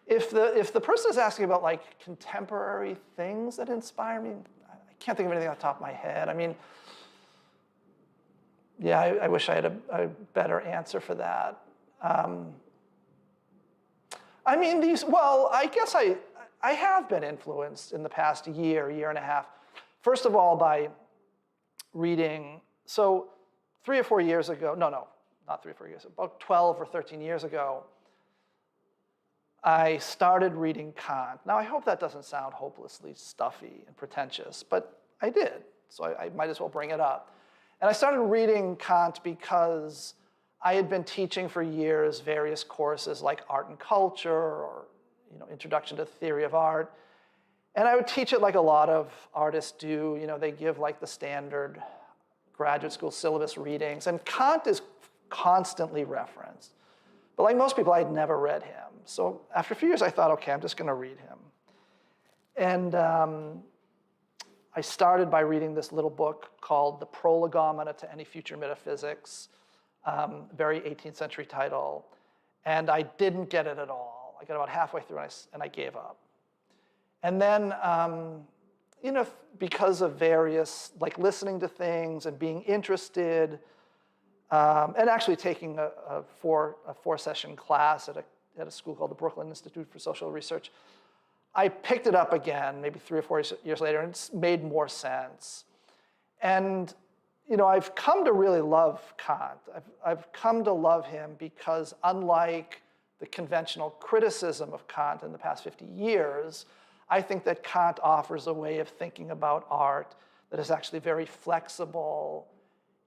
If the person is asking about like contemporary things that inspire me, I can't think of anything off the top of my head. I mean, yeah, I wish I had a better answer for that. I mean, well, I guess I have been influenced in the past year and a half. First of all, by reading, so 3 or 4 years ago, no, not 3 or 4 years, about 12 or 13 years ago, I started reading Kant. Now, I hope that doesn't sound hopelessly stuffy and pretentious, but I did, so I might as well bring it up. And I started reading Kant because I had been teaching for years various courses like art and culture or introduction to the theory of art. And I would teach it like a lot of artists do. They give like the standard graduate school syllabus readings. And Kant is constantly referenced. But like most people, I had never read him. So after a few years, I thought, OK, I'm just going to read him. And I started by reading this little book called The Prolegomena to Any Future Metaphysics, very 18th century title. And I didn't get it at all. I got about halfway through and I gave up. And then, because of various, like listening to things and being interested, and actually taking a four-session class at a school called the Brooklyn Institute for Social Research, I picked it up again, maybe 3 or 4 years later, and it's made more sense. And I've come to really love Kant. I've come to love him because, unlike the conventional criticism of Kant in the past 50 years, I think that Kant offers a way of thinking about art that is actually very flexible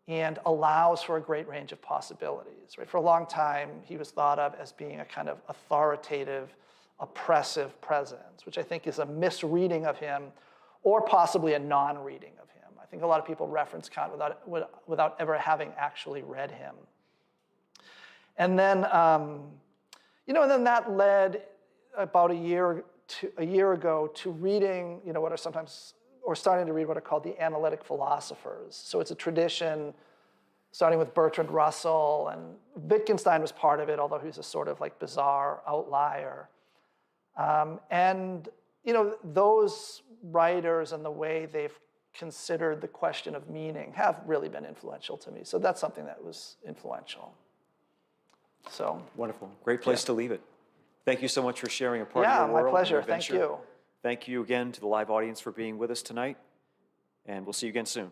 and allows for a great range of possibilities. Right? For a long time, he was thought of as being a kind of authoritative, oppressive presence, which I think is a misreading of him, or possibly a non-reading of him. I think a lot of people reference Kant without ever having actually read him. And then, and then that led about a year ago to reading, what are sometimes, or starting to read what are called the analytic philosophers. So it's a tradition starting with Bertrand Russell, and Wittgenstein was part of it, although he's a sort of like bizarre outlier. And those writers and the way they've considered the question of meaning have really been influential to me. So that's something that was influential. So wonderful. Great place to leave it. Thank you so much for sharing a part of your world. Yeah, my pleasure. Your Thank adventure. you. Thank you again to the live audience for being with us tonight, and we'll see you again soon.